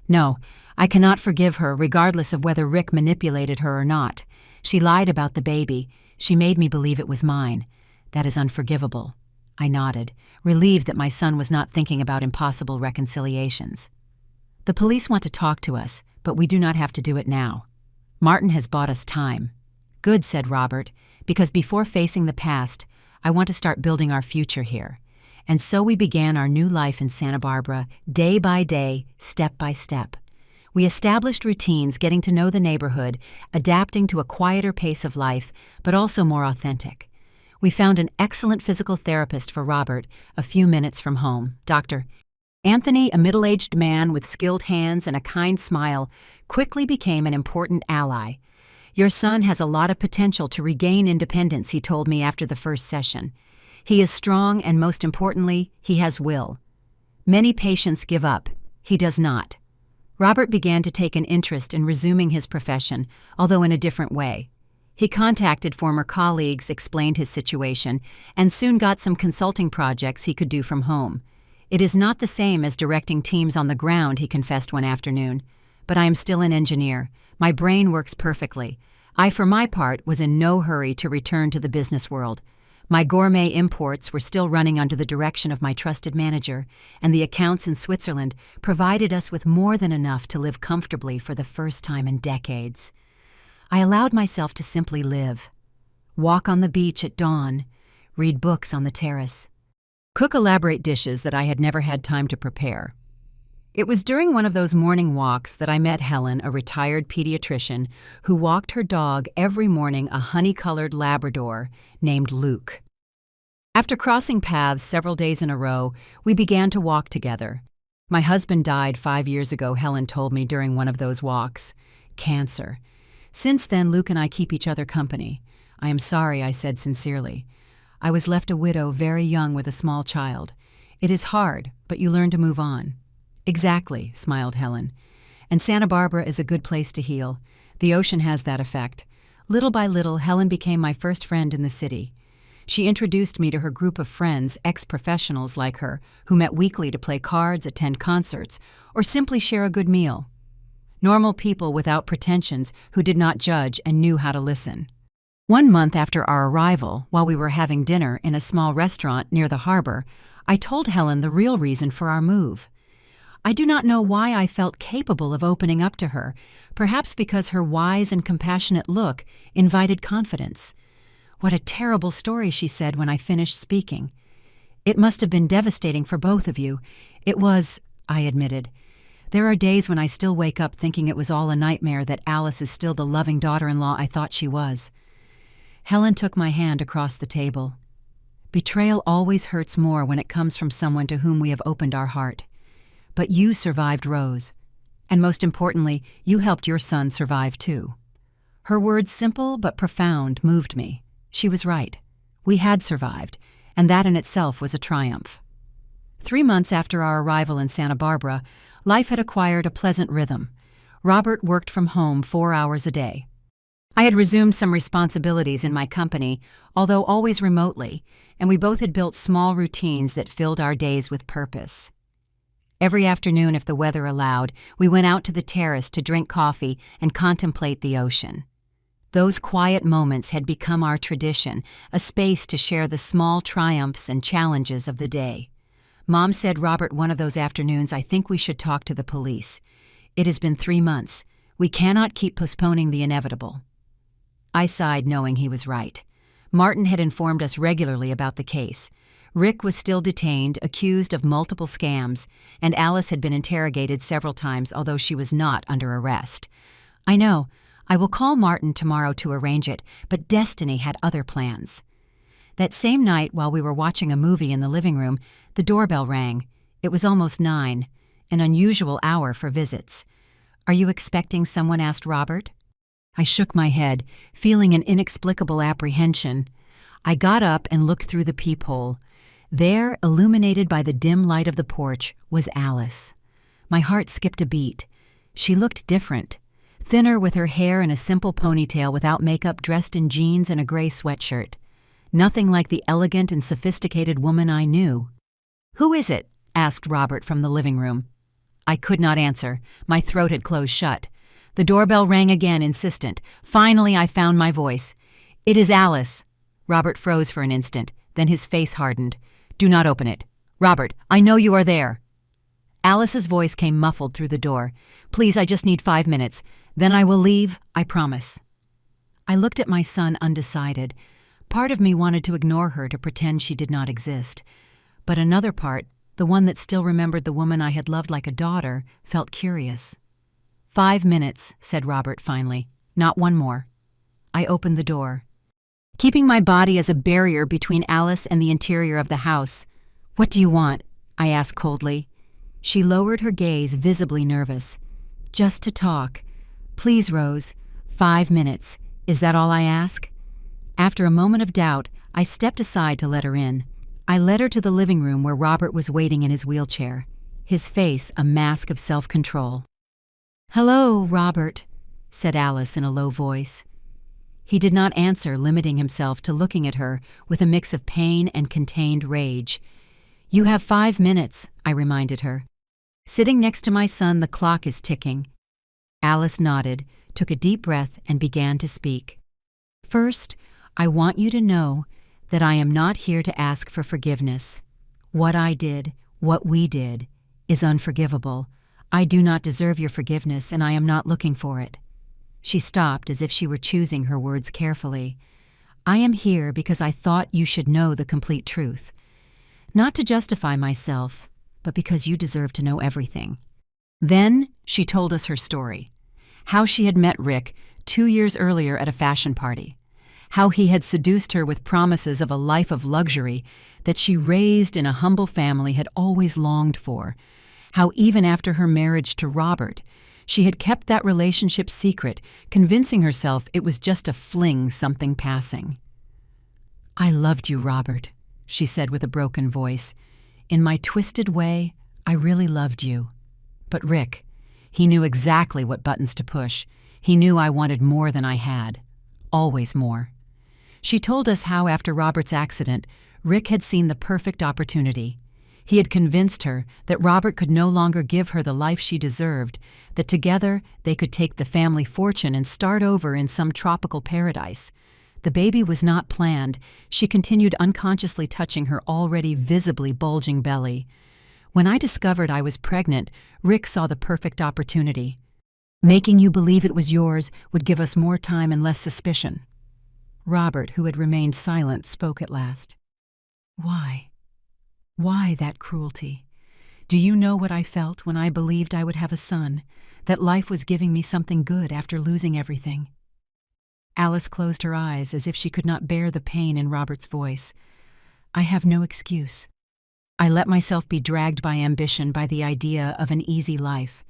No, I cannot forgive her regardless of whether Rick manipulated her or not. She lied about the baby. She made me believe it was mine. That is unforgivable. I nodded, relieved that my son was not thinking about impossible reconciliations. The police want to talk to us, but we do not have to do it now. Martin has bought us time. Good, said Robert, because before facing the past, I want to start building our future here. And so we began our new life in Santa Barbara, day by day, step by step. We established routines, getting to know the neighborhood, adapting to a quieter pace of life, but also more authentic. We found an excellent physical therapist for Robert, a few minutes from home. Dr. Anthony, a middle-aged man with skilled hands and a kind smile, quickly became an important ally. Your son has a lot of potential to regain independence, he told me after the first session. He is strong and, most importantly, he has will. Many patients give up. He does not. Robert began to take an interest in resuming his profession, although in a different way. He contacted former colleagues, explained his situation, and soon got some consulting projects he could do from home. It is not the same as directing teams on the ground, he confessed one afternoon. But I am still an engineer. My brain works perfectly. I, for my part, was in no hurry to return to the business world. My gourmet imports were still running under the direction of my trusted manager, and the accounts in Switzerland provided us with more than enough to live comfortably for the first time in decades. I allowed myself to simply live. Walk on the beach at dawn, read books on the terrace, cook elaborate dishes that I had never had time to prepare. It was during one of those morning walks that I met Helen, a retired pediatrician who walked her dog every morning, a honey-colored Labrador named Luke. After crossing paths several days in a row, we began to walk together. My husband died 5 years ago, Helen told me during one of those walks. Cancer. Since then, Luke and I keep each other company. I am sorry, I said sincerely. I was left a widow very young with a small child. It is hard, but you learn to move on. Exactly, smiled Helen. And Santa Barbara is a good place to heal. The ocean has that effect. Little by little, Helen became my first friend in the city. She introduced me to her group of friends, ex-professionals like her, who met weekly to play cards, attend concerts, or simply share a good meal. Normal people without pretensions who did not judge and knew how to listen. 1 month after our arrival, while we were having dinner in a small restaurant near the harbor, I told Helen the real reason for our move. I do not know why I felt capable of opening up to her, perhaps because her wise and compassionate look invited confidence. What a terrible story, she said when I finished speaking. It must have been devastating for both of you. It was, I admitted. There are days when I still wake up thinking it was all a nightmare, that Alice is still the loving daughter-in-law I thought she was. Helen took my hand across the table. Betrayal always hurts more when it comes from someone to whom we have opened our heart. But you survived, Rose. And most importantly, you helped your son survive too. Her words, simple but profound, moved me. She was right. We had survived, and that in itself was a triumph. 3 months after our arrival in Santa Barbara, life had acquired a pleasant rhythm. Robert worked from home 4 hours a day. I had resumed some responsibilities in my company, although always remotely, and we both had built small routines that filled our days with purpose. Every afternoon, if the weather allowed, we went out to the terrace to drink coffee and contemplate the ocean. Those quiet moments had become our tradition, a space to share the small triumphs and challenges of the day. Mom said, Robert, one of those afternoons, I think we should talk to the police. It has been 3 months. We cannot keep postponing the inevitable. I sighed, knowing he was right. Martin had informed us regularly about the case. Rick was still detained, accused of multiple scams, and Alice had been interrogated several times, although she was not under arrest. I know. I will call Martin tomorrow to arrange it, but Destiny had other plans. That same night, while we were watching a movie in the living room, the doorbell rang. It was almost 9, an unusual hour for visits. Are you expecting someone? Asked Robert. I shook my head, feeling an inexplicable apprehension. I got up and looked through the peephole. There, illuminated by the dim light of the porch, was Alice. My heart skipped a beat. She looked different. Thinner, with her hair in a simple ponytail, without makeup, dressed in jeans and a gray sweatshirt. Nothing like the elegant and sophisticated woman I knew. Who is it? Asked Robert from the living room. I could not answer. My throat had closed shut. The doorbell rang again, insistent. Finally, I found my voice. "It is Alice." Robert froze for an instant, then his face hardened. "Do not open it. Robert, I know you are there." Alice's voice came muffled through the door. "Please, I just need 5 minutes. Then I will leave, I promise." I looked at my son undecided. Part of me wanted to ignore her to pretend she did not exist. But another part, the one that still remembered the woman I had loved like a daughter, felt curious. 5 minutes, said Robert finally. Not one more. I opened the door, keeping my body as a barrier between Alice and the interior of the house. "What do you want?" I asked coldly. She lowered her gaze, visibly nervous. "Just to talk. Please, Rose. 5 minutes. Is that all I ask?" After a moment of doubt, I stepped aside to let her in. I led her to the living room where Robert was waiting in his wheelchair, his face a mask of self-control. "Hello, Robert," said Alice in a low voice. He did not answer, limiting himself to looking at her with a mix of pain and contained rage. "You have 5 minutes," I reminded her. "Sitting next to my son, the clock is ticking." Alice nodded, took a deep breath, and began to speak. "First, I want you to know that I am not here to ask for forgiveness. What I did, what we did, is unforgivable. I do not deserve your forgiveness, and I am not looking for it." She stopped as if she were choosing her words carefully. "I am here because I thought you should know the complete truth. Not to justify myself, but because you deserve to know everything." Then she told us her story. How she had met Rick 2 years earlier at a fashion party. How he had seduced her with promises of a life of luxury that she, raised in a humble family, had always longed for. How even after her marriage to Robert, she had kept that relationship secret, convincing herself it was just a fling, something passing. "I loved you, Robert," she said with a broken voice. "In my twisted way, I really loved you. But Rick, he knew exactly what buttons to push. He knew I wanted more than I had. Always more." She told us how, after Robert's accident, Rick had seen the perfect opportunity. He had convinced her that Robert could no longer give her the life she deserved, that together they could take the family fortune and start over in some tropical paradise. The baby was not planned. She continued unconsciously touching her already visibly bulging belly. When I discovered I was pregnant, Rick saw the perfect opportunity. "Making you believe it was yours would give us more time and less suspicion." Robert, who had remained silent, spoke at last. "Why? Why that cruelty? Do you know what I felt when I believed I would have a son, that life was giving me something good after losing everything?" Alice closed her eyes as if she could not bear the pain in Robert's voice. "I have no excuse. I let myself be dragged by ambition, by the idea of an easy life.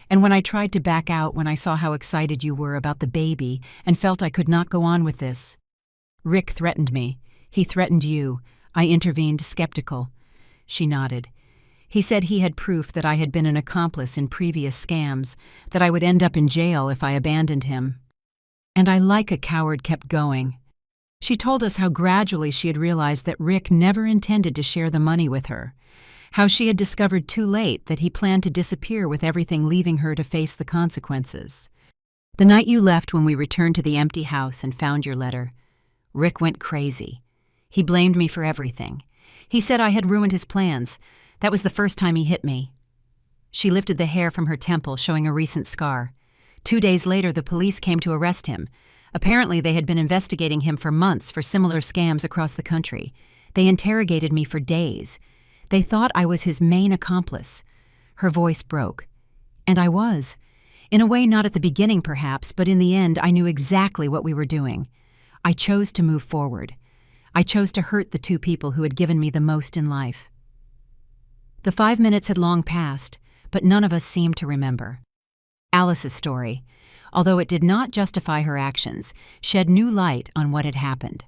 And when I tried to back out when I saw how excited you were about the baby and felt I could not go on with this. Rick threatened me. He threatened you. I intervened, skeptical." She nodded. "He said he had proof that I had been an accomplice in previous scams, that I would end up in jail if I abandoned him. And I, like a coward, kept going." She told us how gradually she had realized that Rick never intended to share the money with her, how she had discovered too late that he planned to disappear with everything, leaving her to face the consequences. "The night you left, when we returned to the empty house and found your letter, Rick went crazy. He blamed me for everything. He said I had ruined his plans. That was the first time he hit me." She lifted the hair from her temple, showing a recent scar. 2 days later, the police came to arrest him. Apparently, they had been investigating him for months for similar scams across the country. They interrogated me for days. They thought I was his main accomplice. Her voice broke. And I was. In a way, not at the beginning, perhaps, but in the end, I knew exactly what we were doing. I chose to move forward. I chose to hurt the 2 people who had given me the most in life. The 5 minutes had long passed, but none of us seemed to remember. Alice's story, although it did not justify her actions, shed new light on what had happened.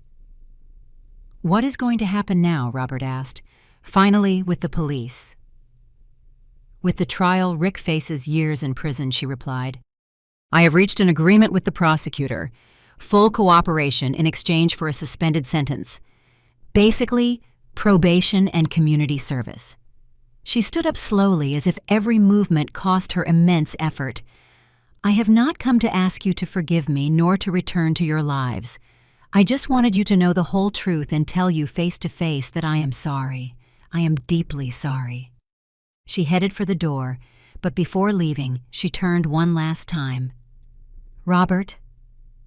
"What is going to happen now?" Robert asked. "Finally, with the police." "With the trial, Rick faces years in prison," she replied. "I have reached an agreement with the prosecutor. Full cooperation in exchange for a suspended sentence. Basically, probation and community service." She stood up slowly as if every movement cost her immense effort. "I have not come to ask you to forgive me nor to return to your lives. I just wanted you to know the whole truth and tell you face to face that I am sorry. I am deeply sorry." She headed for the door, but before leaving, she turned one last time. "Robert,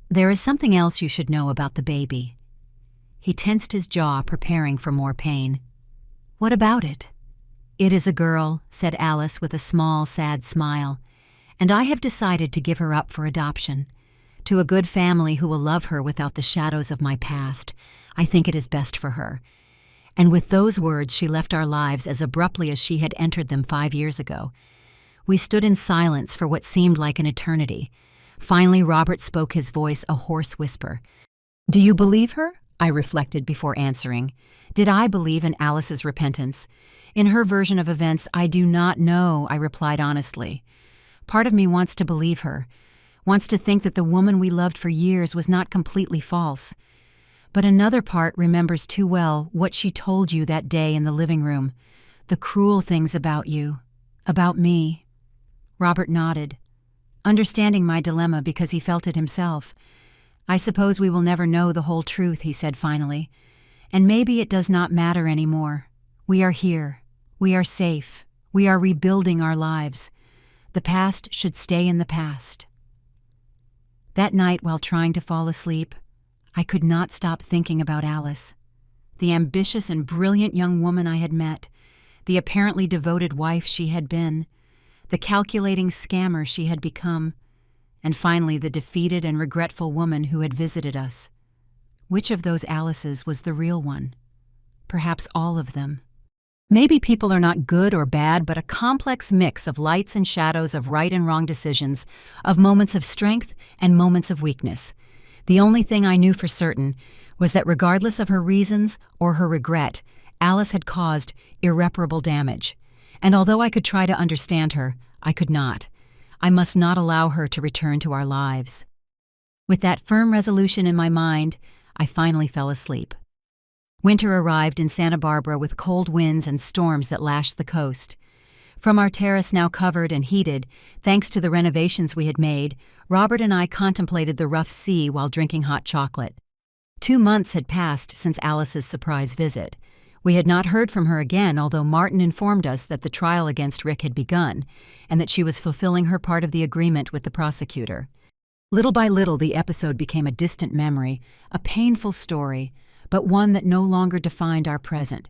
there is something else you should know about the baby." He tensed his jaw, preparing for more pain. "What about it?" "It is a girl," said Alice with a small, sad smile, "and I have decided to give her up for adoption. To a good family who will love her without the shadows of my past. I think it is best for her." And with those words she left our lives as abruptly as she had entered them 5 years ago. We stood in silence for what seemed like an eternity. Finally, Robert spoke, his voice a hoarse whisper. "Do you believe her?" I reflected before answering. Did I believe in Alice's repentance? In her version of events, I do not know, I replied honestly. Part of me wants to believe her, wants to think that the woman we loved for years was not completely false. But another part remembers too well what she told you that day in the living room, the cruel things about you, about me. Robert nodded, understanding my dilemma because he felt it himself. "I suppose we will never know the whole truth," he said finally. "And maybe it does not matter anymore. We are here. We are safe. We are rebuilding our lives. The past should stay in the past." That night, while trying to fall asleep, I could not stop thinking about Alice, the ambitious and brilliant young woman I had met, the apparently devoted wife she had been, the calculating scammer she had become, and finally the defeated and regretful woman who had visited us. Which of those Alices was the real one? Perhaps all of them. Maybe people are not good or bad, but a complex mix of lights and shadows, of right and wrong decisions, of moments of strength and moments of weakness. The only thing I knew for certain was that regardless of her reasons or her regret, Alice had caused irreparable damage. And although I could try to understand her, I could not. I must not allow her to return to our lives. With that firm resolution in my mind, I finally fell asleep. Winter arrived in Santa Barbara with cold winds and storms that lashed the coast. From our terrace, now covered and heated, thanks to the renovations we had made, Robert and I contemplated the rough sea while drinking hot chocolate. 2 months had passed since Alice's surprise visit. We had not heard from her again, although Martin informed us that the trial against Rick had begun, and that she was fulfilling her part of the agreement with the prosecutor. Little by little, the episode became a distant memory, a painful story, but one that no longer defined our present.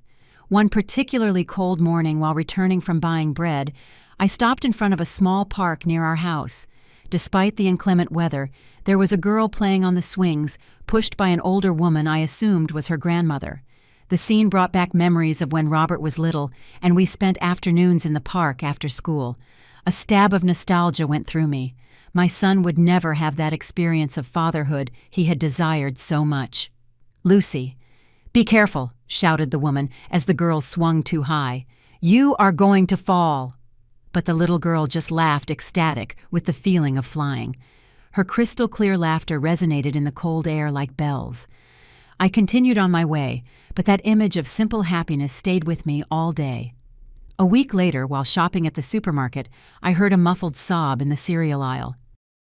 One particularly cold morning, while returning from buying bread, I stopped in front of a small park near our house. Despite the inclement weather, there was a girl playing on the swings, pushed by an older woman I assumed was her grandmother. The scene brought back memories of when Robert was little, and we spent afternoons in the park after school. A stab of nostalgia went through me. My son would never have that experience of fatherhood he had desired so much. "Lucy, be careful," shouted the woman as the girl swung too high. "You are going to fall." But the little girl just laughed, ecstatic with the feeling of flying. Her crystal-clear laughter resonated in the cold air like bells. I continued on my way, but that image of simple happiness stayed with me all day. A week later, while shopping at the supermarket, I heard a muffled sob in the cereal aisle.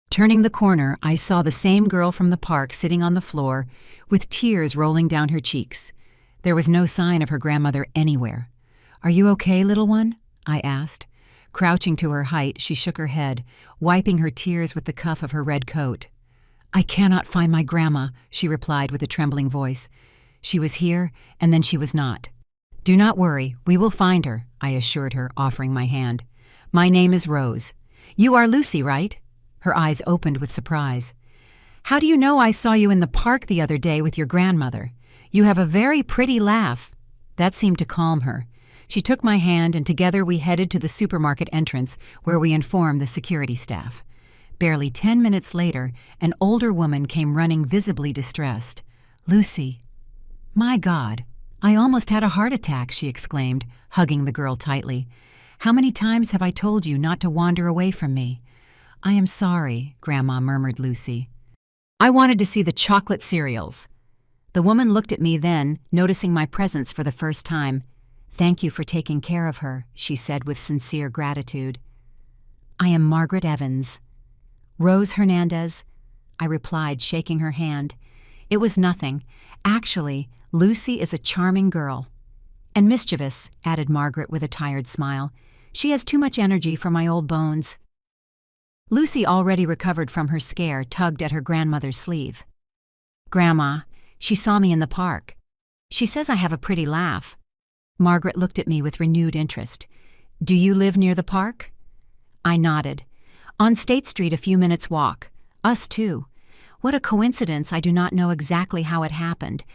Turning the corner, I saw the same girl from the park sitting on the floor, with tears rolling down her cheeks. There was no sign of her grandmother anywhere. "Are you okay, little one?" I asked. Crouching to her height, she shook her head, wiping her tears with the cuff of her red coat. "I cannot find my grandma," she replied with a trembling voice. "She was here, and then she was not." "Do not worry, we will find her," I assured her, offering my hand. "My name is Rose. You are Lucy, right?" Her eyes opened with surprise. "How do you know I saw you in the park the other day with your grandmother? You have a very pretty laugh." That seemed to calm her. She took my hand, and together we headed to the supermarket entrance, where we informed the security staff. Barely 10 minutes later, an older woman came running, visibly distressed. "Lucy, my God, I almost had a heart attack," she exclaimed, hugging the girl tightly. "How many times have I told you not to wander away from me?" "I am sorry," Grandma murmured Lucy. "I wanted to see the chocolate cereals." The woman looked at me then, noticing my presence for the first time. "Thank you for taking care of her," she said with sincere gratitude. "I am Margaret Evans." "Rose Hernandez," I replied, shaking her hand. "It was nothing. Actually, Lucy is a charming girl." "And mischievous," added Margaret with a tired smile. "She has too much energy for my old bones." Lucy, already recovered from her scare, tugged at her grandmother's sleeve. "Grandma, she saw me in the park. She says I have a pretty laugh." Margaret looked at me with renewed interest. "Do you live near the park?" I nodded. "On State Street, a few minutes' walk. Us too. What a coincidence, I do not know exactly how it happened.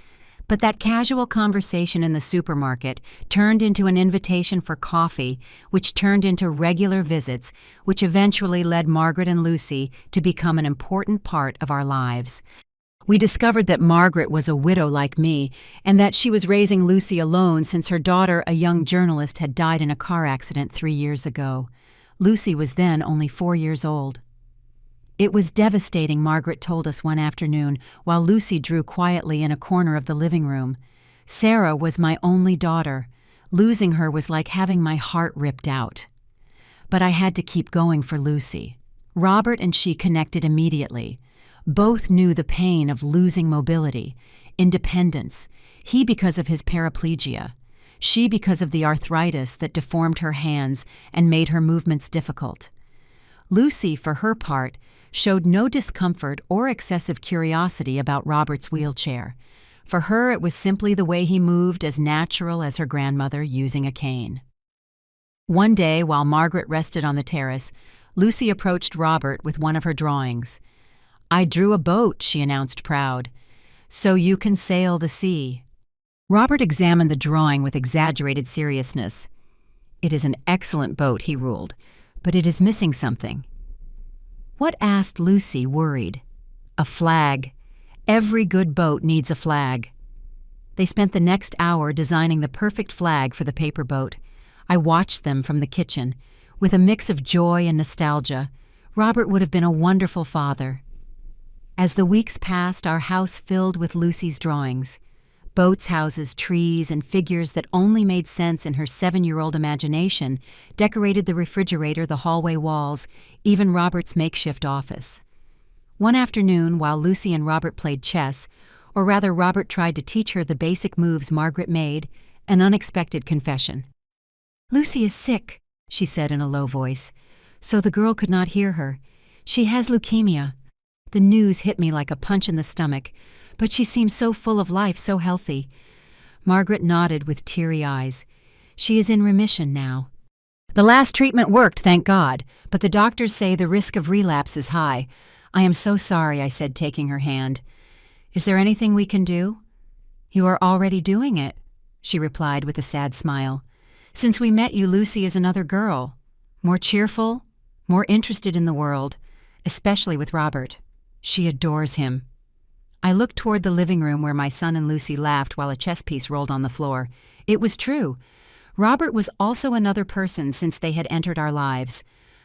But that casual conversation in the supermarket turned into an invitation for coffee, which turned into regular visits, which eventually led Margaret and Lucy to become an important part of our lives. We discovered that Margaret was a widow like me, and that she was raising Lucy alone since her daughter, a young journalist, had died in a car accident 3 years ago. Lucy was then only 4 years old. "It was devastating," Margaret told us one afternoon, while Lucy drew quietly in a corner of the living room. "Sarah was my only daughter. Losing her was like having my heart ripped out. But I had to keep going for Lucy." Robert and she connected immediately. Both knew the pain of losing mobility, independence, he because of his paraplegia, she because of the arthritis that deformed her hands and made her movements difficult. Lucy, for her part, showed no discomfort or excessive curiosity about Robert's wheelchair. For her, it was simply the way he moved, as natural as her grandmother using a cane. One day, while Margaret rested on the terrace, Lucy approached Robert with one of her drawings. "I drew a boat," she announced, proud. "So you can sail the sea." Robert examined the drawing with exaggerated seriousness. "It is an excellent boat," he ruled, "but it is missing something." "What?" asked Lucy, worried. "A flag. Every good boat needs a flag." They spent the next hour designing the perfect flag for the paper boat. I watched them from the kitchen. With a mix of joy and nostalgia, Robert would have been a wonderful father. As the weeks passed, our house filled with Lucy's drawings. Boats, houses, trees, and figures that only made sense in her 7-year-old imagination decorated the refrigerator, the hallway walls, even Robert's makeshift office. One afternoon, while Lucy and Robert played chess, or rather Robert tried to teach her the basic moves Margaret made, an unexpected confession. "Lucy is sick," she said in a low voice, so the girl could not hear her. "She has leukemia." The news hit me like a punch in the stomach, but she seems so full of life, so healthy. Margaret nodded with teary eyes. "She is in remission now." "The last treatment worked, thank God, but the doctors say the risk of relapse is high. I am so sorry," I said, taking her hand. "Is there anything we can do?" "You are already doing it," she replied with a sad smile. "Since we met you, Lucy is another girl, more cheerful, more interested in the world, especially with Robert. She adores him." I looked toward the living room where my son and Lucy laughed while a chess piece rolled on the floor. It was true. Robert was also another person since they had entered our lives.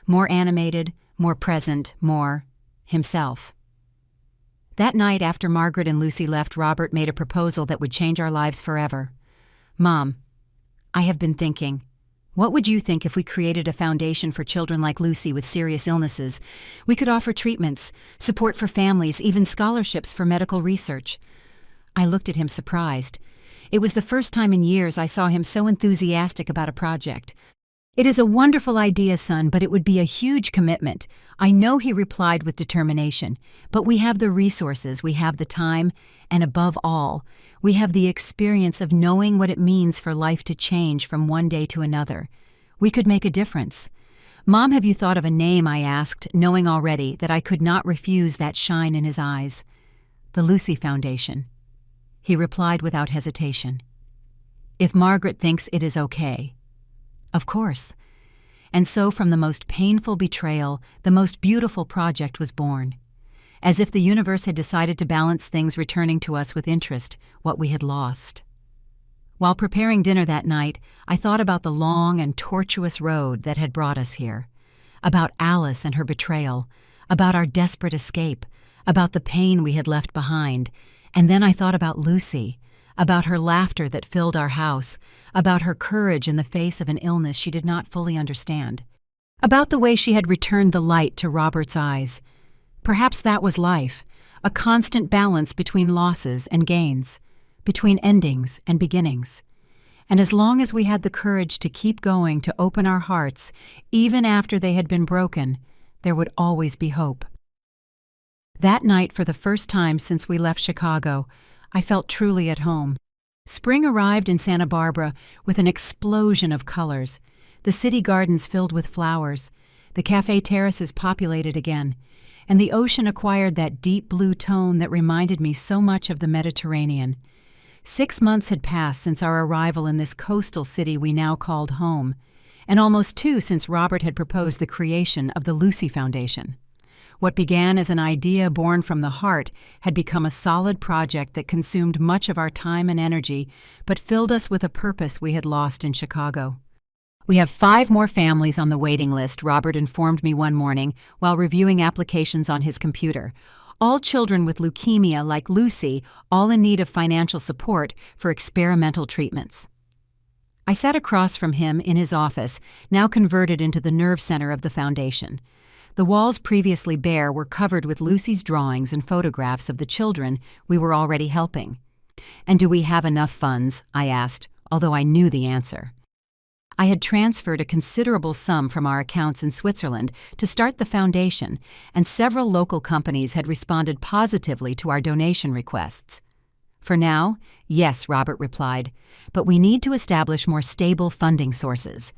More animated, more present, more himself. That night, after Margaret and Lucy left, Robert made a proposal that would change our lives forever. "Mom, I have been thinking. What would you think if we created a foundation for children like Lucy with serious illnesses? We could offer treatments, support for families, even scholarships for medical research." I looked at him surprised. It was the first time in years I saw him so enthusiastic about a project. "It is a wonderful idea, son, but it would be a huge commitment." I know, he replied with determination, "but we have the resources, we have the time, and above all, we have the experience of knowing what it means for life to change from one day to another. We could make a difference." "Mom, have you thought of a name?" I asked, knowing already that I could not refuse that shine in his eyes. "The Lucy Foundation," he replied without hesitation. "If Margaret thinks it is okay." "Of course." And so from the most painful betrayal, the most beautiful project was born. As if the universe had decided to balance things, returning to us with interest what we had lost. While preparing dinner that night, I thought about the long and tortuous road that had brought us here, about Alice and her betrayal, about our desperate escape, about the pain we had left behind, and then I thought about Lucy, about her laughter that filled our house, about her courage in the face of an illness she did not fully understand, about the way she had returned the light to Robert's eyes. Perhaps that was life, a constant balance between losses and gains, between endings and beginnings. And as long as we had the courage to keep going, to open our hearts, even after they had been broken, there would always be hope. That night, for the first time since we left Chicago, I felt truly at home. Spring arrived in Santa Barbara with an explosion of colors, the city gardens filled with flowers, the cafe terraces populated again, and the ocean acquired that deep blue tone that reminded me so much of the Mediterranean. 6 months had passed since our arrival in this coastal city we now called home, and almost 2 since Robert had proposed the creation of the Lucy Foundation. What began as an idea born from the heart had become a solid project that consumed much of our time and energy, but filled us with a purpose we had lost in Chicago. "We have 5 more families on the waiting list," Robert informed me one morning while reviewing applications on his computer. "All children with leukemia like Lucy, all in need of financial support for experimental treatments." I sat across from him in his office, now converted into the nerve center of the foundation. The walls previously bare were covered with Lucy's drawings and photographs of the children we were already helping. "And do we have enough funds?" I asked, although I knew the answer. I had transferred a considerable sum from our accounts in Switzerland to start the foundation, and several local companies had responded positively to our donation requests. "For now, yes," Robert replied, "but we need to establish more stable funding sources.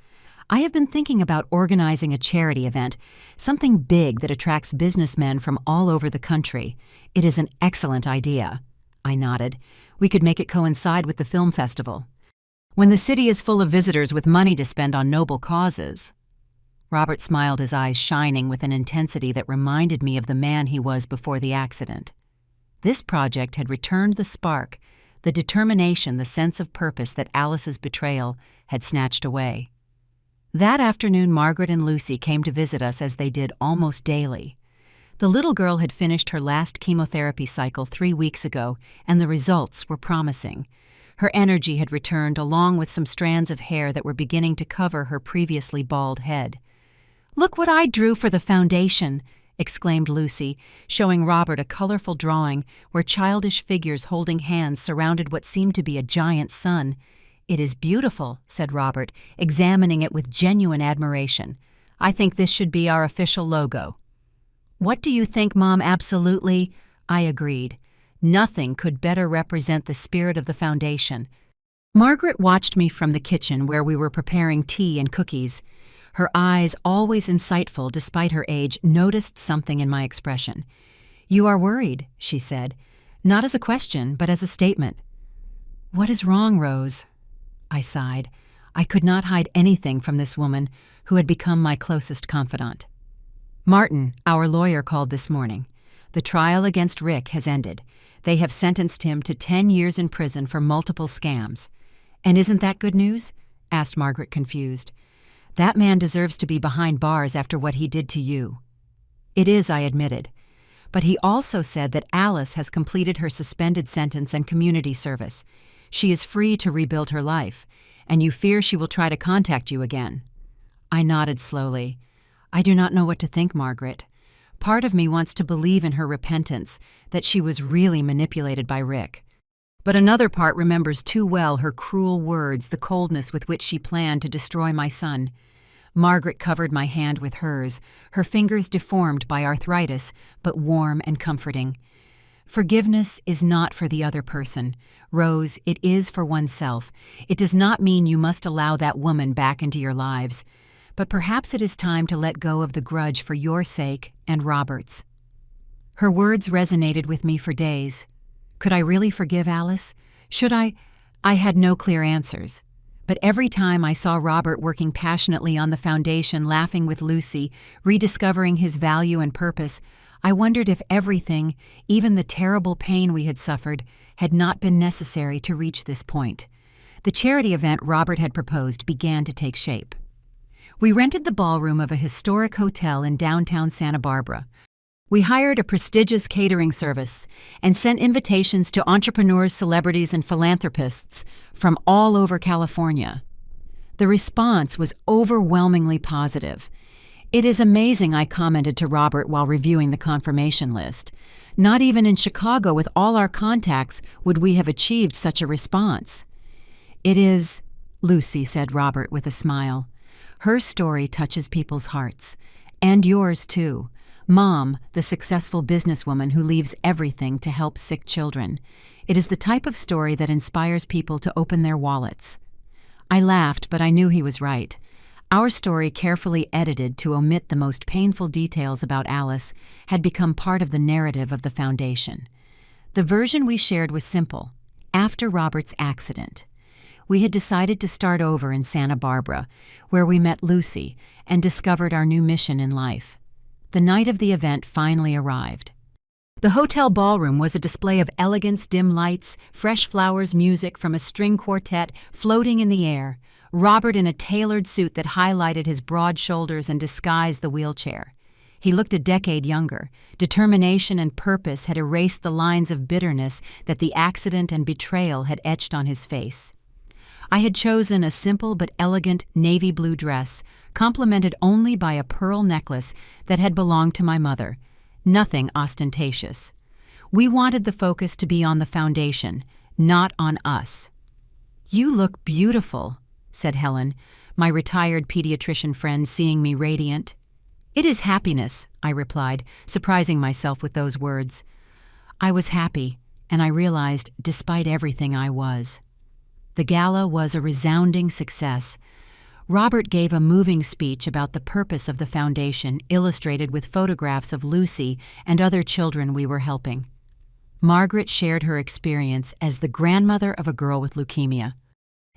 I have been thinking about organizing a charity event, something big that attracts businessmen from all over the country. It is an excellent idea." I nodded. "We could make it coincide with the film festival. When the city is full of visitors with money to spend on noble causes." Robert smiled, his eyes shining with an intensity that reminded me of the man he was before the accident. This project had returned the spark, the determination, the sense of purpose that Alice's betrayal had snatched away. That afternoon, Margaret and Lucy came to visit us as they did almost daily. The little girl had finished her last chemotherapy cycle 3 weeks ago, and the results were promising. Her energy had returned, along with some strands of hair that were beginning to cover her previously bald head. "Look what I drew for the foundation," exclaimed Lucy, showing Robert a colorful drawing where childish figures holding hands surrounded what seemed to be a giant sun. "It is beautiful," said Robert, examining it with genuine admiration. "I think this should be our official logo." "What do you think, Mom?" "Absolutely," I agreed. Nothing could better represent the spirit of the foundation. Margaret watched me from the kitchen where we were preparing tea and cookies. Her eyes, always insightful despite her age, noticed something in my expression. "You are worried," she said, not as a question, but as a statement. "What is wrong, Rose?" I sighed. I could not hide anything from this woman who had become my closest confidant. "Martin, our lawyer, called this morning. The trial against Rick has ended. They have sentenced him to 10 years in prison for multiple scams." "And isn't that good news?" asked Margaret, confused. "That man deserves to be behind bars after what he did to you." "It is," I admitted. "But he also said that Alice has completed her suspended sentence and community service. She is free to rebuild her life, and you fear she will try to contact you again." I nodded slowly. "I do not know what to think, Margaret. Part of me wants to believe in her repentance, that she was really manipulated by Rick. But another part remembers too well her cruel words, the coldness with which she planned to destroy my son." Margaret covered my hand with hers, her fingers deformed by arthritis, but warm and comforting. "Forgiveness is not for the other person. Rose, it is for oneself. It does not mean you must allow that woman back into your lives. But perhaps it is time to let go of the grudge for your sake and Robert's." Her words resonated with me for days. Could I really forgive Alice? Should I? I had no clear answers. But every time I saw Robert working passionately on the foundation, laughing with Lucy, rediscovering his value and purpose, I wondered if everything, even the terrible pain we had suffered, had not been necessary to reach this point. The charity event Robert had proposed began to take shape. We rented the ballroom of a historic hotel in downtown Santa Barbara. We hired a prestigious catering service and sent invitations to entrepreneurs, celebrities, and philanthropists from all over California. The response was overwhelmingly positive. "It is amazing," I commented to Robert while reviewing the confirmation list. "Not even in Chicago, with all our contacts, would we have achieved such a response." "It is," Lucy said Robert with a smile. "Her story touches people's hearts. And yours, too. Mom, the successful businesswoman who leaves everything to help sick children. It is the type of story that inspires people to open their wallets." I laughed, but I knew he was right. Our story, carefully edited to omit the most painful details about Alice, had become part of the narrative of the foundation. The version we shared was simple. After Robert's accident, we had decided to start over in Santa Barbara, where we met Lucy and discovered our new mission in life. The night of the event finally arrived. The hotel ballroom was a display of elegance, dim lights, fresh flowers, music from a string quartet floating in the air, Robert in a tailored suit that highlighted his broad shoulders and disguised the wheelchair. He looked a decade younger. Determination and purpose had erased the lines of bitterness that the accident and betrayal had etched on his face. I had chosen a simple but elegant navy blue dress, complemented only by a pearl necklace that had belonged to my mother. Nothing ostentatious. We wanted the focus to be on the foundation, not on us. "You look beautiful," said Helen, my retired pediatrician friend, seeing me radiant. "It is happiness," I replied, surprising myself with those words. I was happy, and I realized, despite everything, I was. The gala was a resounding success. Robert gave a moving speech about the purpose of the foundation, illustrated with photographs of Lucy and other children we were helping. Margaret shared her experience as the grandmother of a girl with leukemia.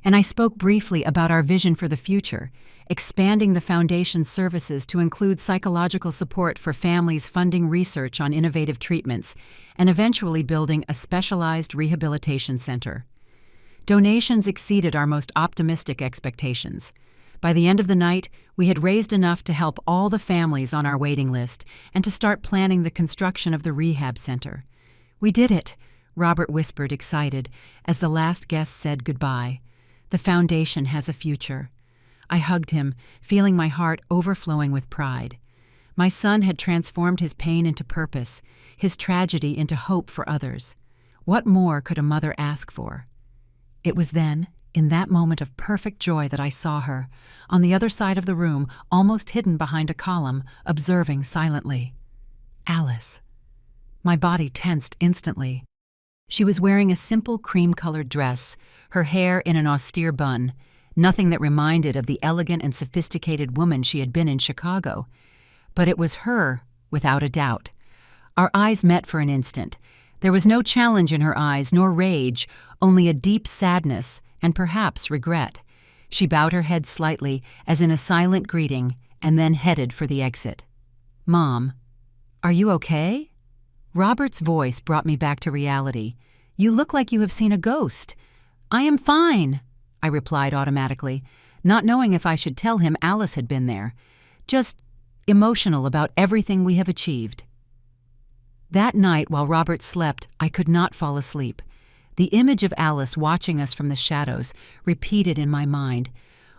And I spoke briefly about our vision for the future, expanding the foundation's services to include psychological support for families, funding research on innovative treatments, and eventually building a specialized rehabilitation center. Donations exceeded our most optimistic expectations. By the end of the night, we had raised enough to help all the families on our waiting list and to start planning the construction of the rehab center. "We did it," Robert whispered, excited, as the last guest said goodbye. "The foundation has a future." I hugged him, feeling my heart overflowing with pride. My son had transformed his pain into purpose, his tragedy into hope for others. What more could a mother ask for? It was then, in that moment of perfect joy, that I saw her, on the other side of the room, almost hidden behind a column, observing silently. Alice. My body tensed instantly. She was wearing a simple cream-colored dress, her hair in an austere bun, nothing that reminded of the elegant and sophisticated woman she had been in Chicago. But it was her, without a doubt. Our eyes met for an instant. There was no challenge in her eyes, nor rage, only a deep sadness, and perhaps regret. She bowed her head slightly, as in a silent greeting, and then headed for the exit. "Mom, are you okay?" Robert's voice brought me back to reality. "You look like you have seen a ghost." "I am fine," I replied automatically, not knowing if I should tell him Alice had been there. Just emotional about everything we have achieved. That night, while Robert slept, I could not fall asleep. The image of Alice watching us from the shadows repeated in my mind.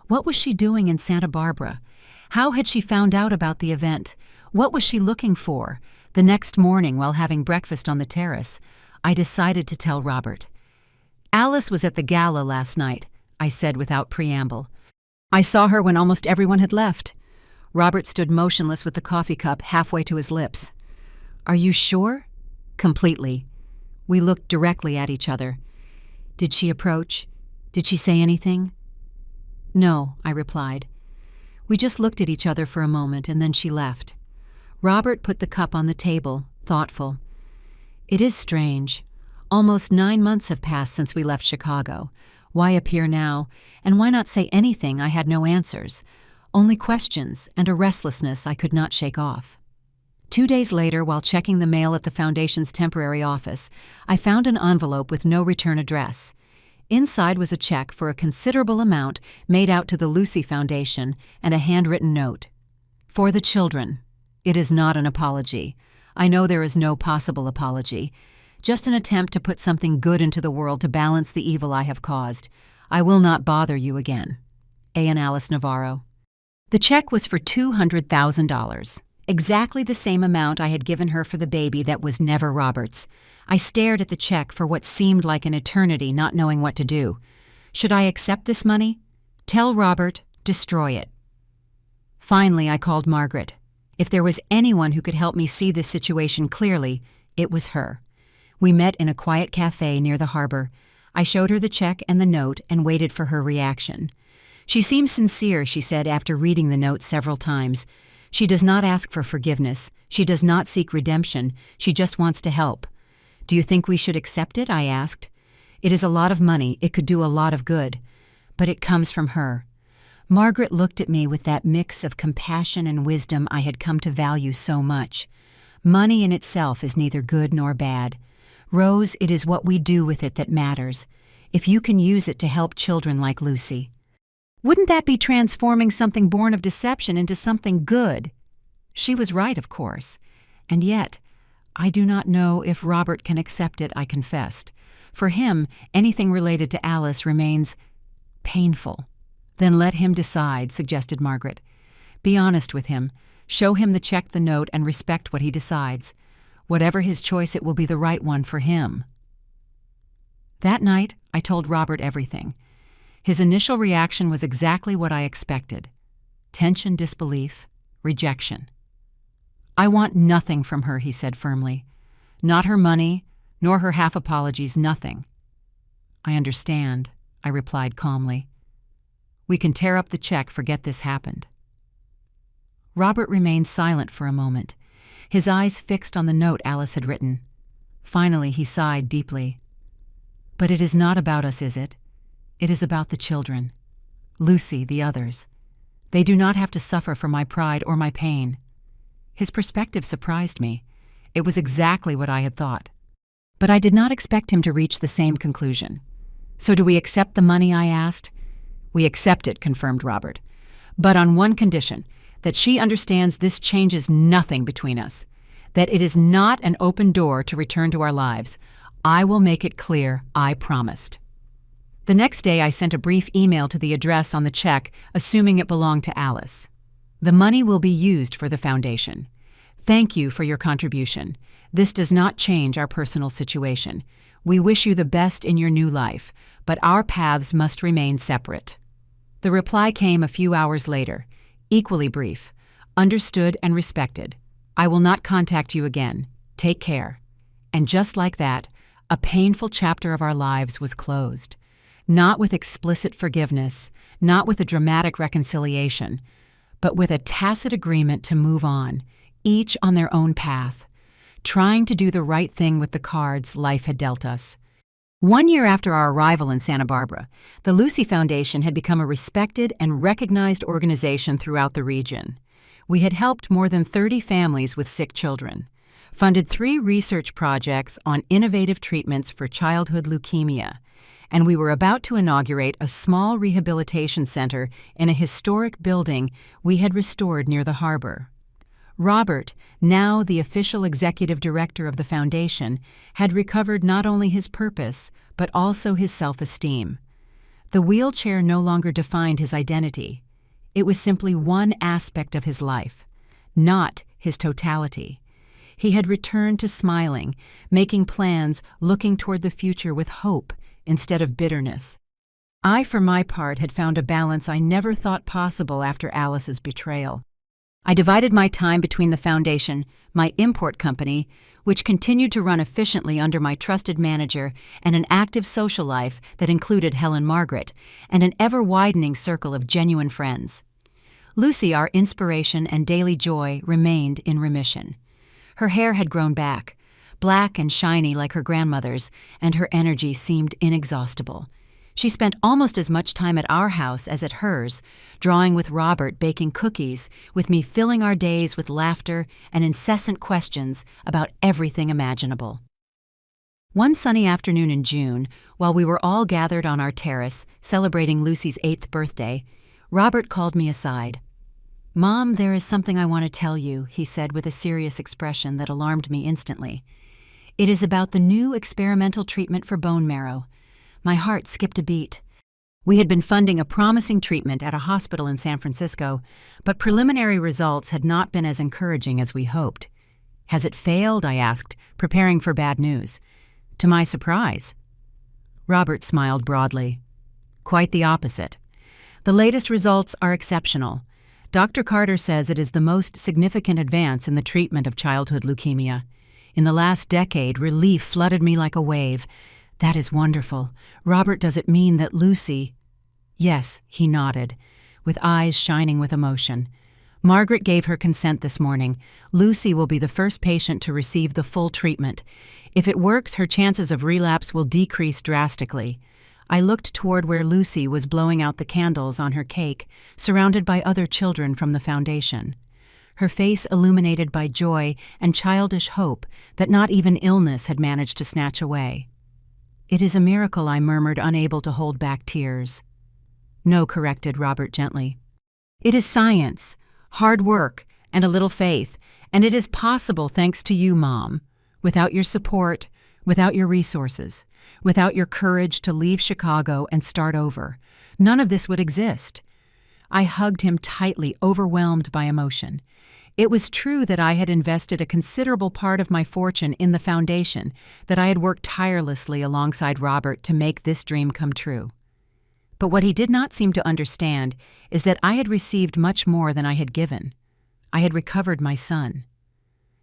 What was she doing in Santa Barbara? How had she found out about the event? What was she looking for? The next morning, while having breakfast on the terrace, I decided to tell Robert. "Alice was at the gala last night," I said without preamble. "I saw her when almost everyone had left." Robert stood motionless with the coffee cup halfway to his lips. "Are you sure?" "Completely." We looked directly at each other. "Did she approach? Did she say anything?" "No," I replied. We just looked at each other for a moment, and then she left. Robert put the cup on the table, thoughtful. "It is strange. Almost 9 months have passed since we left Chicago. Why appear now? And why not say anything? I had no answers. Only questions and a restlessness I could not shake off." 2 days later, while checking the mail at the Foundation's temporary office, I found an envelope with no return address. Inside was a check for a considerable amount made out to the Lucy Foundation and a handwritten note. "For the children. It is not an apology. I know there is no possible apology, just an attempt to put something good into the world to balance the evil I have caused. I will not bother you again. A. and Alice Navarro. The check was for $200,000, exactly the same amount I had given her for the baby that was never Robert's. I stared at the check for what seemed like an eternity, not knowing what to do. Should I accept this money? Tell Robert, destroy it. Finally, I called Margaret. If there was anyone who could help me see this situation clearly, it was her. We met in a quiet cafe near the harbor. I showed her the check and the note and waited for her reaction. She seems sincere, she said after reading the note several times. She does not ask for forgiveness. She does not seek redemption. She just wants to help. Do you think we should accept it? I asked. It is a lot of money. It could do a lot of good. But it comes from her. Margaret looked at me with that mix of compassion and wisdom I had come to value so much. Money in itself is neither good nor bad. Rose, it is what we do with it that matters, if you can use it to help children like Lucy. Wouldn't that be transforming something born of deception into something good? She was right, of course. And yet, I do not know if Robert can accept it, I confessed. For him, anything related to Alice remains painful. Then let him decide, suggested Margaret. Be honest with him. Show him the check, the note, and respect what he decides. Whatever his choice, it will be the right one for him. That night, I told Robert everything. His initial reaction was exactly what I expected. Tension, disbelief, rejection. I want nothing from her, he said firmly. Not her money, nor her half apologies, nothing. I understand, I replied calmly. We can tear up the check, forget this happened. Robert remained silent for a moment, his eyes fixed on the note Alice had written. Finally, he sighed deeply. But it is not about us, is it? It is about the children. Lucy, the others. They do not have to suffer for my pride or my pain. His perspective surprised me. It was exactly what I had thought. But I did not expect him to reach the same conclusion. So do we accept the money, I asked? We accept it, confirmed Robert. But on one condition, that she understands this changes nothing between us, that it is not an open door to return to our lives. I will make it clear, I promised. The next day I sent a brief email to the address on the check, assuming it belonged to Alice. The money will be used for the foundation. Thank you for your contribution. This does not change our personal situation. We wish you the best in your new life, but our paths must remain separate. The reply came a few hours later, equally brief. Understood and respected. I will not contact you again. Take care. And just like that, a painful chapter of our lives was closed. Not with explicit forgiveness, not with a dramatic reconciliation, but with a tacit agreement to move on, each on their own path, trying to do the right thing with the cards life had dealt us. 1 year after our arrival in Santa Barbara, the Lucy Foundation had become a respected and recognized organization throughout the region. We had helped more than 30 families with sick children, funded 3 research projects on innovative treatments for childhood leukemia, and we were about to inaugurate a small rehabilitation center in a historic building we had restored near the harbor. Robert, now the official executive director of the foundation, had recovered not only his purpose, but also his self-esteem. The wheelchair no longer defined his identity. It was simply one aspect of his life, not his totality. He had returned to smiling, making plans, looking toward the future with hope instead of bitterness. I, for my part, had found a balance I never thought possible after Alice's betrayal. I divided my time between the foundation, my import company, which continued to run efficiently under my trusted manager, and an active social life that included Helen Margaret, and an ever-widening circle of genuine friends. Lucy, our inspiration and daily joy, remained in remission. Her hair had grown back, black and shiny like her grandmother's, and her energy seemed inexhaustible. She spent almost as much time at our house as at hers, drawing with Robert, baking cookies, with me filling our days with laughter and incessant questions about everything imaginable. One sunny afternoon in June, while we were all gathered on our terrace celebrating Lucy's 8th birthday, Robert called me aside. "Mom, there is something I want to tell you," he said with a serious expression that alarmed me instantly. "It is about the new experimental treatment for bone marrow." My heart skipped a beat. We had been funding a promising treatment at a hospital in San Francisco, but preliminary results had not been as encouraging as we hoped. "Has it failed?" I asked, preparing for bad news. To my surprise, Robert smiled broadly. "Quite the opposite. The latest results are exceptional. Dr. Carter says it is the most significant advance in the treatment of childhood leukemia. In the last decade, relief flooded me like a wave. That is wonderful. Robert, does it mean that Lucy—" "Yes," he nodded, with eyes shining with emotion. "Margaret gave her consent this morning. Lucy will be the first patient to receive the full treatment. If it works, her chances of relapse will decrease drastically." I looked toward where Lucy was blowing out the candles on her cake, surrounded by other children from the foundation. Her face illuminated by joy and childish hope that not even illness had managed to snatch away. "It is a miracle," I murmured, unable to hold back tears. "No," corrected Robert gently. "It is science, hard work, and a little faith, and it is possible thanks to you, Mom. Without your support, without your resources, without your courage to leave Chicago and start over, none of this would exist." I hugged him tightly, overwhelmed by emotion. It was true that I had invested a considerable part of my fortune in the foundation, that I had worked tirelessly alongside Robert to make this dream come true. But what he did not seem to understand is that I had received much more than I had given. I had recovered my son.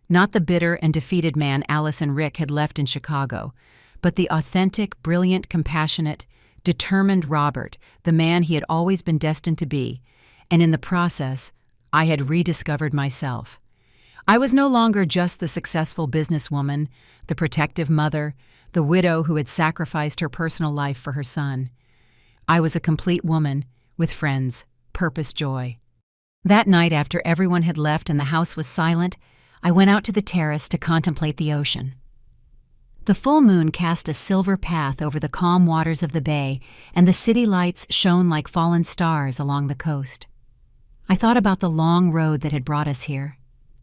Not the bitter and defeated man Alice and Rick had left in Chicago, but the authentic, brilliant, compassionate, determined Robert, the man he had always been destined to be, and in the process, I had rediscovered myself. I was no longer just the successful businesswoman, the protective mother, the widow who had sacrificed her personal life for her son. I was a complete woman, with friends, purpose, joy. That night, after everyone had left and the house was silent, I went out to the terrace to contemplate the ocean. The full moon cast a silver path over the calm waters of the bay, and the city lights shone like fallen stars along the coast. I thought about the long road that had brought us here,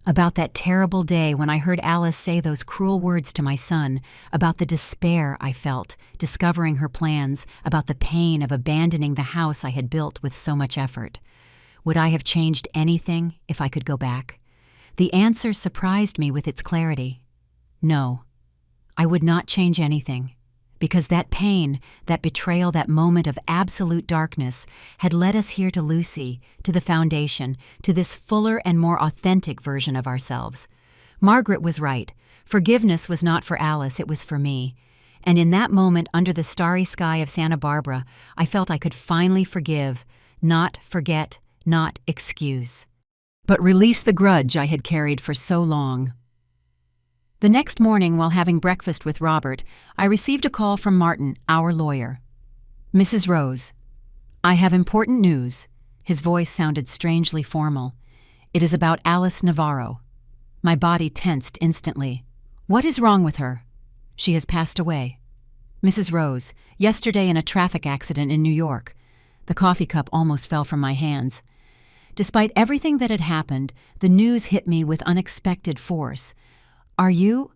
about that terrible day when I heard Alice say those cruel words to my son, about the despair I felt discovering her plans, about the pain of abandoning the house I had built with so much effort. Would I have changed anything if I could go back? The answer surprised me with its clarity. No. I would not change anything, because that pain, that betrayal, that moment of absolute darkness had led us here to Lucy, to the foundation, to this fuller and more authentic version of ourselves. Margaret was right. Forgiveness was not for Alice, it was for me. And in that moment, under the starry sky of Santa Barbara, I felt I could finally forgive, not forget, not excuse, but release the grudge I had carried for so long. The next morning, while having breakfast with Robert, I received a call from Martin, our lawyer. "Mrs. Rose, I have important news." His voice sounded strangely formal. "It is about Alice Navarro." My body tensed instantly. "What is wrong with her?" "She has passed away." "Mrs. Rose, yesterday in a traffic accident in New York." The coffee cup almost fell from my hands. Despite everything that had happened, the news hit me with unexpected force. Are you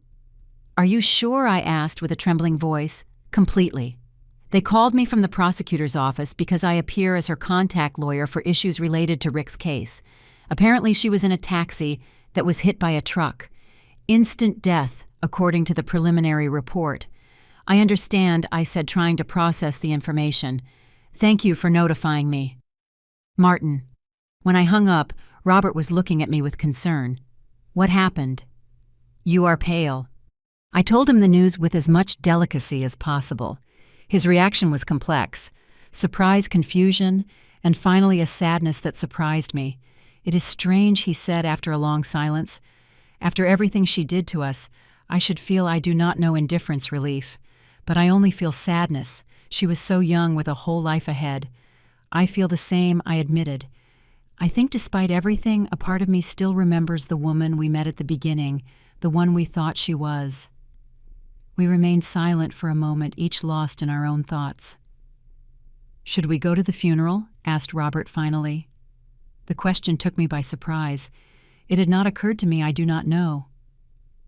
sure?" I asked with a trembling voice. "Completely. They called me from the prosecutor's office because I appear as her contact lawyer for issues related to Rick's case. Apparently she was in a taxi that was hit by a truck. Instant death, according to the preliminary report." "I understand," I said, trying to process the information. "Thank you for notifying me." "Martin." When I hung up, Robert was looking at me with concern. "What happened?" "You are pale." I told him the news with as much delicacy as possible. His reaction was complex: surprise, confusion, and finally a sadness that surprised me. "It is strange," he said after a long silence. "After everything she did to us, I should feel I do not know indifference relief. But I only feel sadness. She was so young with a whole life ahead." "I feel the same," I admitted. "I think despite everything, a part of me still remembers the woman we met at the beginning, the one we thought she was." We remained silent for a moment, each lost in our own thoughts. "Should we go to the funeral?" asked Robert finally. The question took me by surprise. It had not occurred to me. I do not know.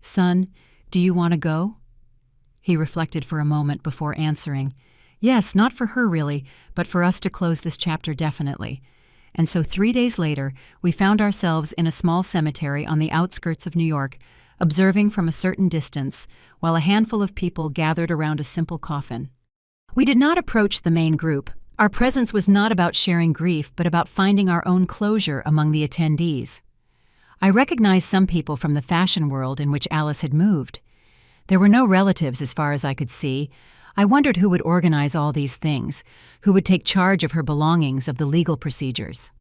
Son, do you want to go? He reflected for a moment before answering. Yes, not for her really, but for us to close this chapter definitely. And so 3 days later, we found ourselves in a small cemetery on the outskirts of New York, observing from a certain distance, while a handful of people gathered around a simple coffin. We did not approach the main group. Our presence was not about sharing grief, but about finding our own closure among the attendees. I recognized some people from the fashion world in which Alice had moved. There were no relatives as far as I could see. I wondered who would organize all these things, who would take charge of her belongings, of the legal procedures.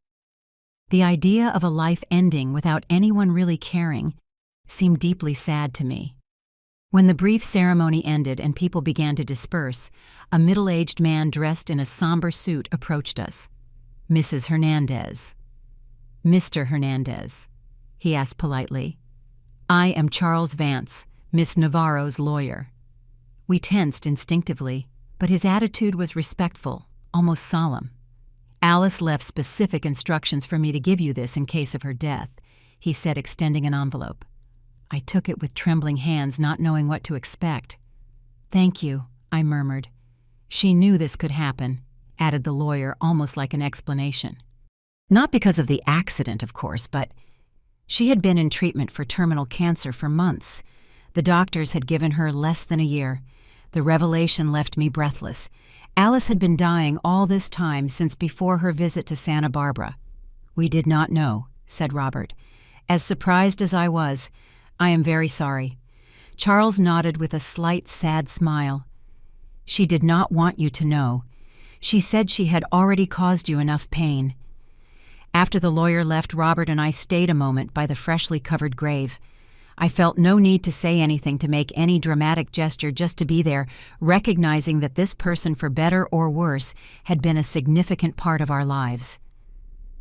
The idea of a life ending without anyone really caring seemed deeply sad to me. When the brief ceremony ended and people began to disperse, a middle-aged man dressed in a somber suit approached us. Mrs. Hernandez. Mr. Hernandez, he asked politely. I am Charles Vance, Miss Navarro's lawyer. We tensed instinctively, but his attitude was respectful, almost solemn. Alice left specific instructions for me to give you this in case of her death, he said, extending an envelope. I took it with trembling hands, not knowing what to expect. Thank you, I murmured. She knew this could happen, added the lawyer, almost like an explanation. Not because of the accident, of course, but she had been in treatment for terminal cancer for months. The doctors had given her less than a year. The revelation left me breathless. Alice had been dying all this time since before her visit to Santa Barbara. We did not know, said Robert. As surprised as I was, I am very sorry. Charles nodded with a slight, sad smile. She did not want you to know. She said she had already caused you enough pain. After the lawyer left, Robert and I stayed a moment by the freshly covered grave. I felt no need to say anything, to make any dramatic gesture, just to be there, recognizing that this person, for better or worse, had been a significant part of our lives.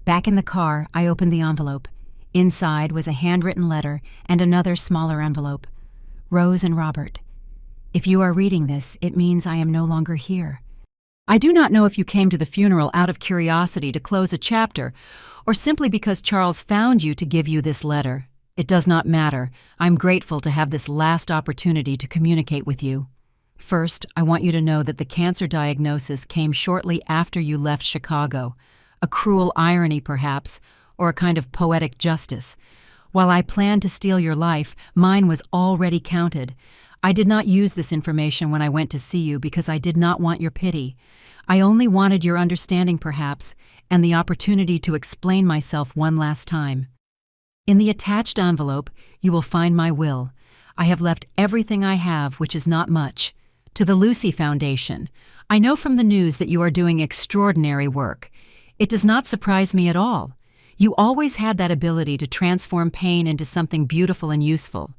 Back in the car, I opened the envelope. Inside was a handwritten letter and another smaller envelope. Rose and Robert, if you are reading this, it means I am no longer here. I do not know if you came to the funeral out of curiosity to close a chapter, or simply because Charles found you to give you this letter. It does not matter. I'm grateful to have this last opportunity to communicate with you. First, I want you to know that the cancer diagnosis came shortly after you left Chicago. A cruel irony, perhaps, or a kind of poetic justice. While I planned to steal your life, mine was already counted. I did not use this information when I went to see you because I did not want your pity. I only wanted your understanding, perhaps, and the opportunity to explain myself one last time. In the attached envelope, you will find my will. I have left everything I have, which is not much, to the Lucy Foundation. I know from the news that you are doing extraordinary work. It does not surprise me at all. You always had that ability to transform pain into something beautiful and useful.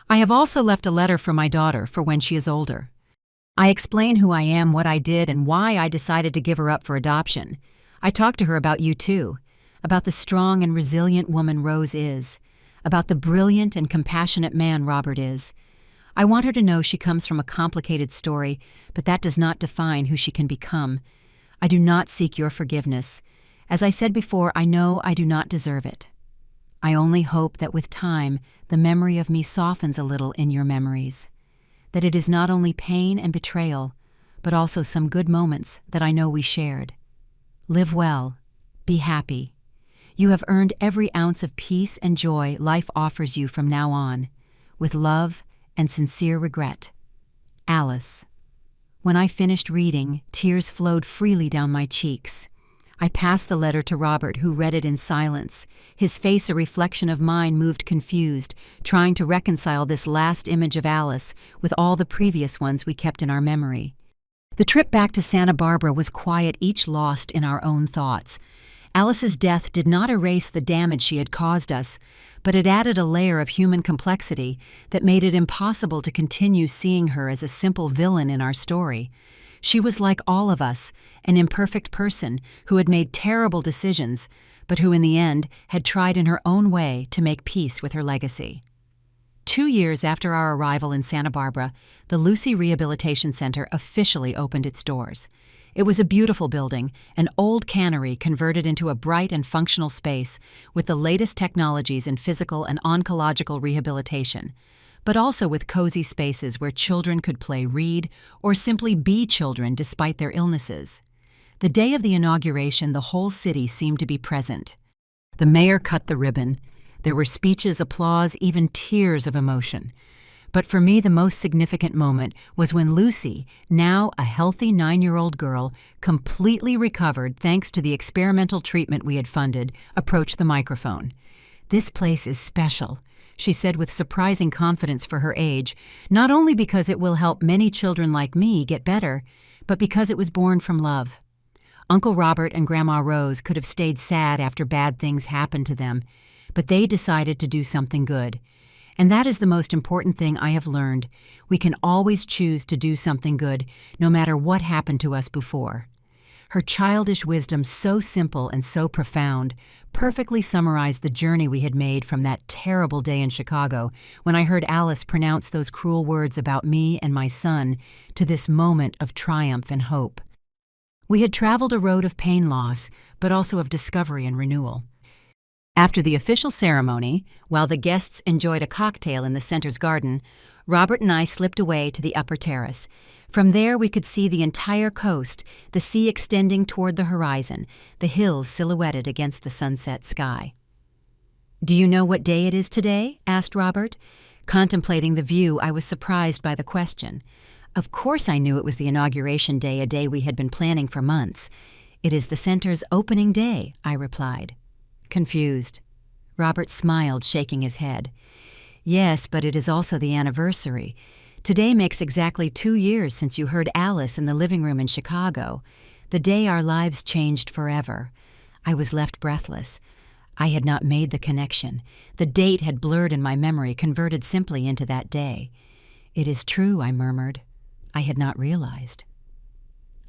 I have also left a letter for my daughter for when she is older. I explain who I am, what I did, and why I decided to give her up for adoption. I talk to her about you too, about the strong and resilient woman Rose is, about the brilliant and compassionate man Robert is. I want her to know she comes from a complicated story, but that does not define who she can become. I do not seek your forgiveness. As I said before, I know I do not deserve it. I only hope that with time, the memory of me softens a little in your memories, that it is not only pain and betrayal, but also some good moments that I know we shared. Live well. Be happy. You have earned every ounce of peace and joy life offers you from now on, with love and sincere regret. Alice. When I finished reading, tears flowed freely down my cheeks. I passed the letter to Robert, who read it in silence. His face, a reflection of mine, moved confused, trying to reconcile this last image of Alice with all the previous ones we kept in our memory. The trip back to Santa Barbara was quiet, each lost in our own thoughts. Alice's death did not erase the damage she had caused us, but it added a layer of human complexity that made it impossible to continue seeing her as a simple villain in our story. She was like all of us, an imperfect person who had made terrible decisions, but who in the end had tried in her own way to make peace with her legacy. 2 years after our arrival in Santa Barbara, the Lucy Rehabilitation Center officially opened its doors. It was a beautiful building, an old cannery converted into a bright and functional space with the latest technologies in physical and oncological rehabilitation, but also with cozy spaces where children could play, read, or simply be children despite their illnesses. The day of the inauguration, the whole city seemed to be present. The mayor cut the ribbon. There were speeches, applause, even tears of emotion. But for me, the most significant moment was when Lucy, now a healthy 9-year-old girl, completely recovered thanks to the experimental treatment we had funded, approached the microphone. "This place is special," she said with surprising confidence for her age, not only because it will help many children like me get better, but because it was born from love. Uncle Robert and Grandma Rose could have stayed sad after bad things happened to them, but they decided to do something good. And that is the most important thing I have learned. We can always choose to do something good, no matter what happened to us before. Her childish wisdom, so simple and so profound, perfectly summarized the journey we had made from that terrible day in Chicago when I heard Alice pronounce those cruel words about me and my son to this moment of triumph and hope. We had traveled a road of pain loss, but also of discovery and renewal. After the official ceremony, while the guests enjoyed a cocktail in the center's garden, Robert and I slipped away to the upper terrace. From there we could see the entire coast, the sea extending toward the horizon, the hills silhouetted against the sunset sky. "Do you know what day it is today?" asked Robert. Contemplating the view, I was surprised by the question. Of course I knew it was the inauguration day, a day we had been planning for months. "It is the center's opening day," I replied. Confused. Robert smiled, shaking his head. "Yes, but it is also the anniversary. Today makes exactly 2 years since you heard Alice in the living room in Chicago, the day our lives changed forever." I was left breathless. I had not made the connection. The date had blurred in my memory, converted simply into that day. "It is true," I murmured. I had not realized.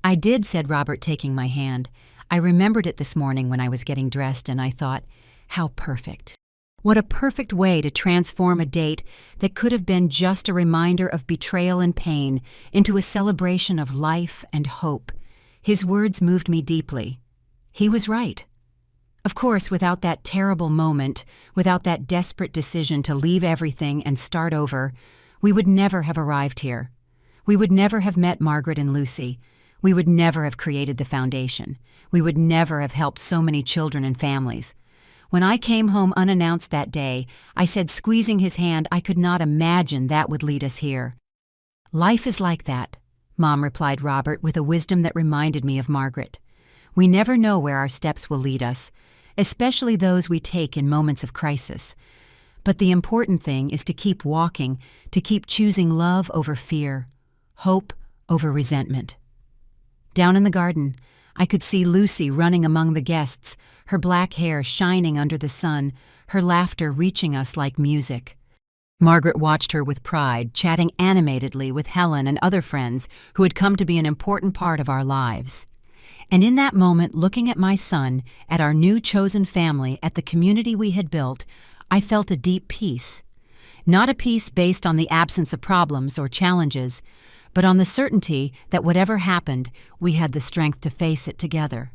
"I did," said Robert, taking my hand. "I remembered it this morning when I was getting dressed, and I thought, how perfect. What a perfect way to transform a date that could have been just a reminder of betrayal and pain into a celebration of life and hope." His words moved me deeply. He was right. Of course, without that terrible moment, without that desperate decision to leave everything and start over, we would never have arrived here. We would never have met Margaret and Lucy. We would never have created the foundation. We would never have helped so many children and families. When I came home unannounced that day, I said, squeezing his hand, I could not imagine that would lead us here. "Life is like that," Mom replied Robert with a wisdom that reminded me of Margaret. "We never know where our steps will lead us, especially those we take in moments of crisis. But the important thing is to keep walking, to keep choosing love over fear, hope over resentment." Down in the garden, I could see Lucy running among the guests, her black hair shining under the sun, her laughter reaching us like music. Margaret watched her with pride, chatting animatedly with Helen and other friends who had come to be an important part of our lives. And in that moment, looking at my son, at our new chosen family, at the community we had built, I felt a deep peace. Not a peace based on the absence of problems or challenges, but on the certainty that whatever happened, we had the strength to face it together.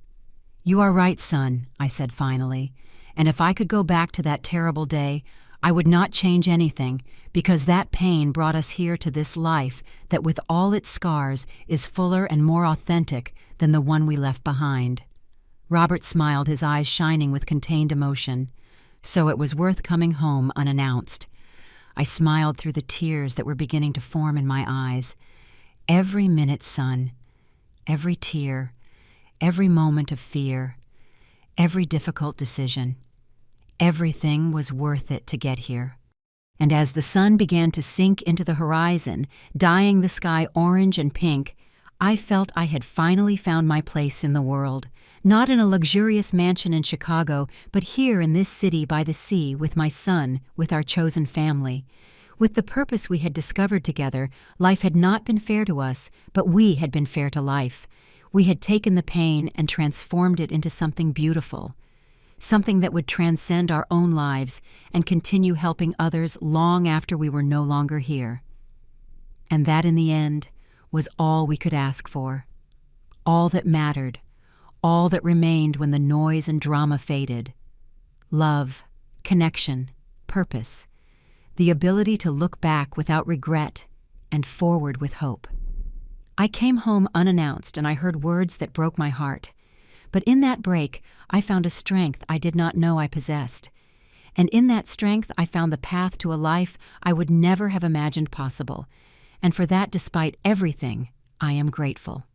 "You are right, son," I said finally, "and if I could go back to that terrible day, I would not change anything, because that pain brought us here to this life that with all its scars is fuller and more authentic than the one we left behind." Robert smiled, his eyes shining with contained emotion. So it was worth coming home unannounced. I smiled through the tears that were beginning to form in my eyes. Every minute, son, every tear, every moment of fear, every difficult decision, everything was worth it to get here. And as the sun began to sink into the horizon, dyeing the sky orange and pink, I felt I had finally found my place in the world, not in a luxurious mansion in Chicago, but here in this city by the sea with my son, with our chosen family. With the purpose we had discovered together, life had not been fair to us, but we had been fair to life. We had taken the pain and transformed it into something beautiful, something that would transcend our own lives and continue helping others long after we were no longer here. And that, in the end, was all we could ask for. all that mattered, all that remained when the noise and drama faded. Love, connection, purpose, the ability to look back without regret and forward with hope. I came home unannounced and I heard words that broke my heart. But in that break, I found a strength I did not know I possessed. And in that strength, I found the path to a life I would never have imagined possible. And for that, despite everything, I am grateful.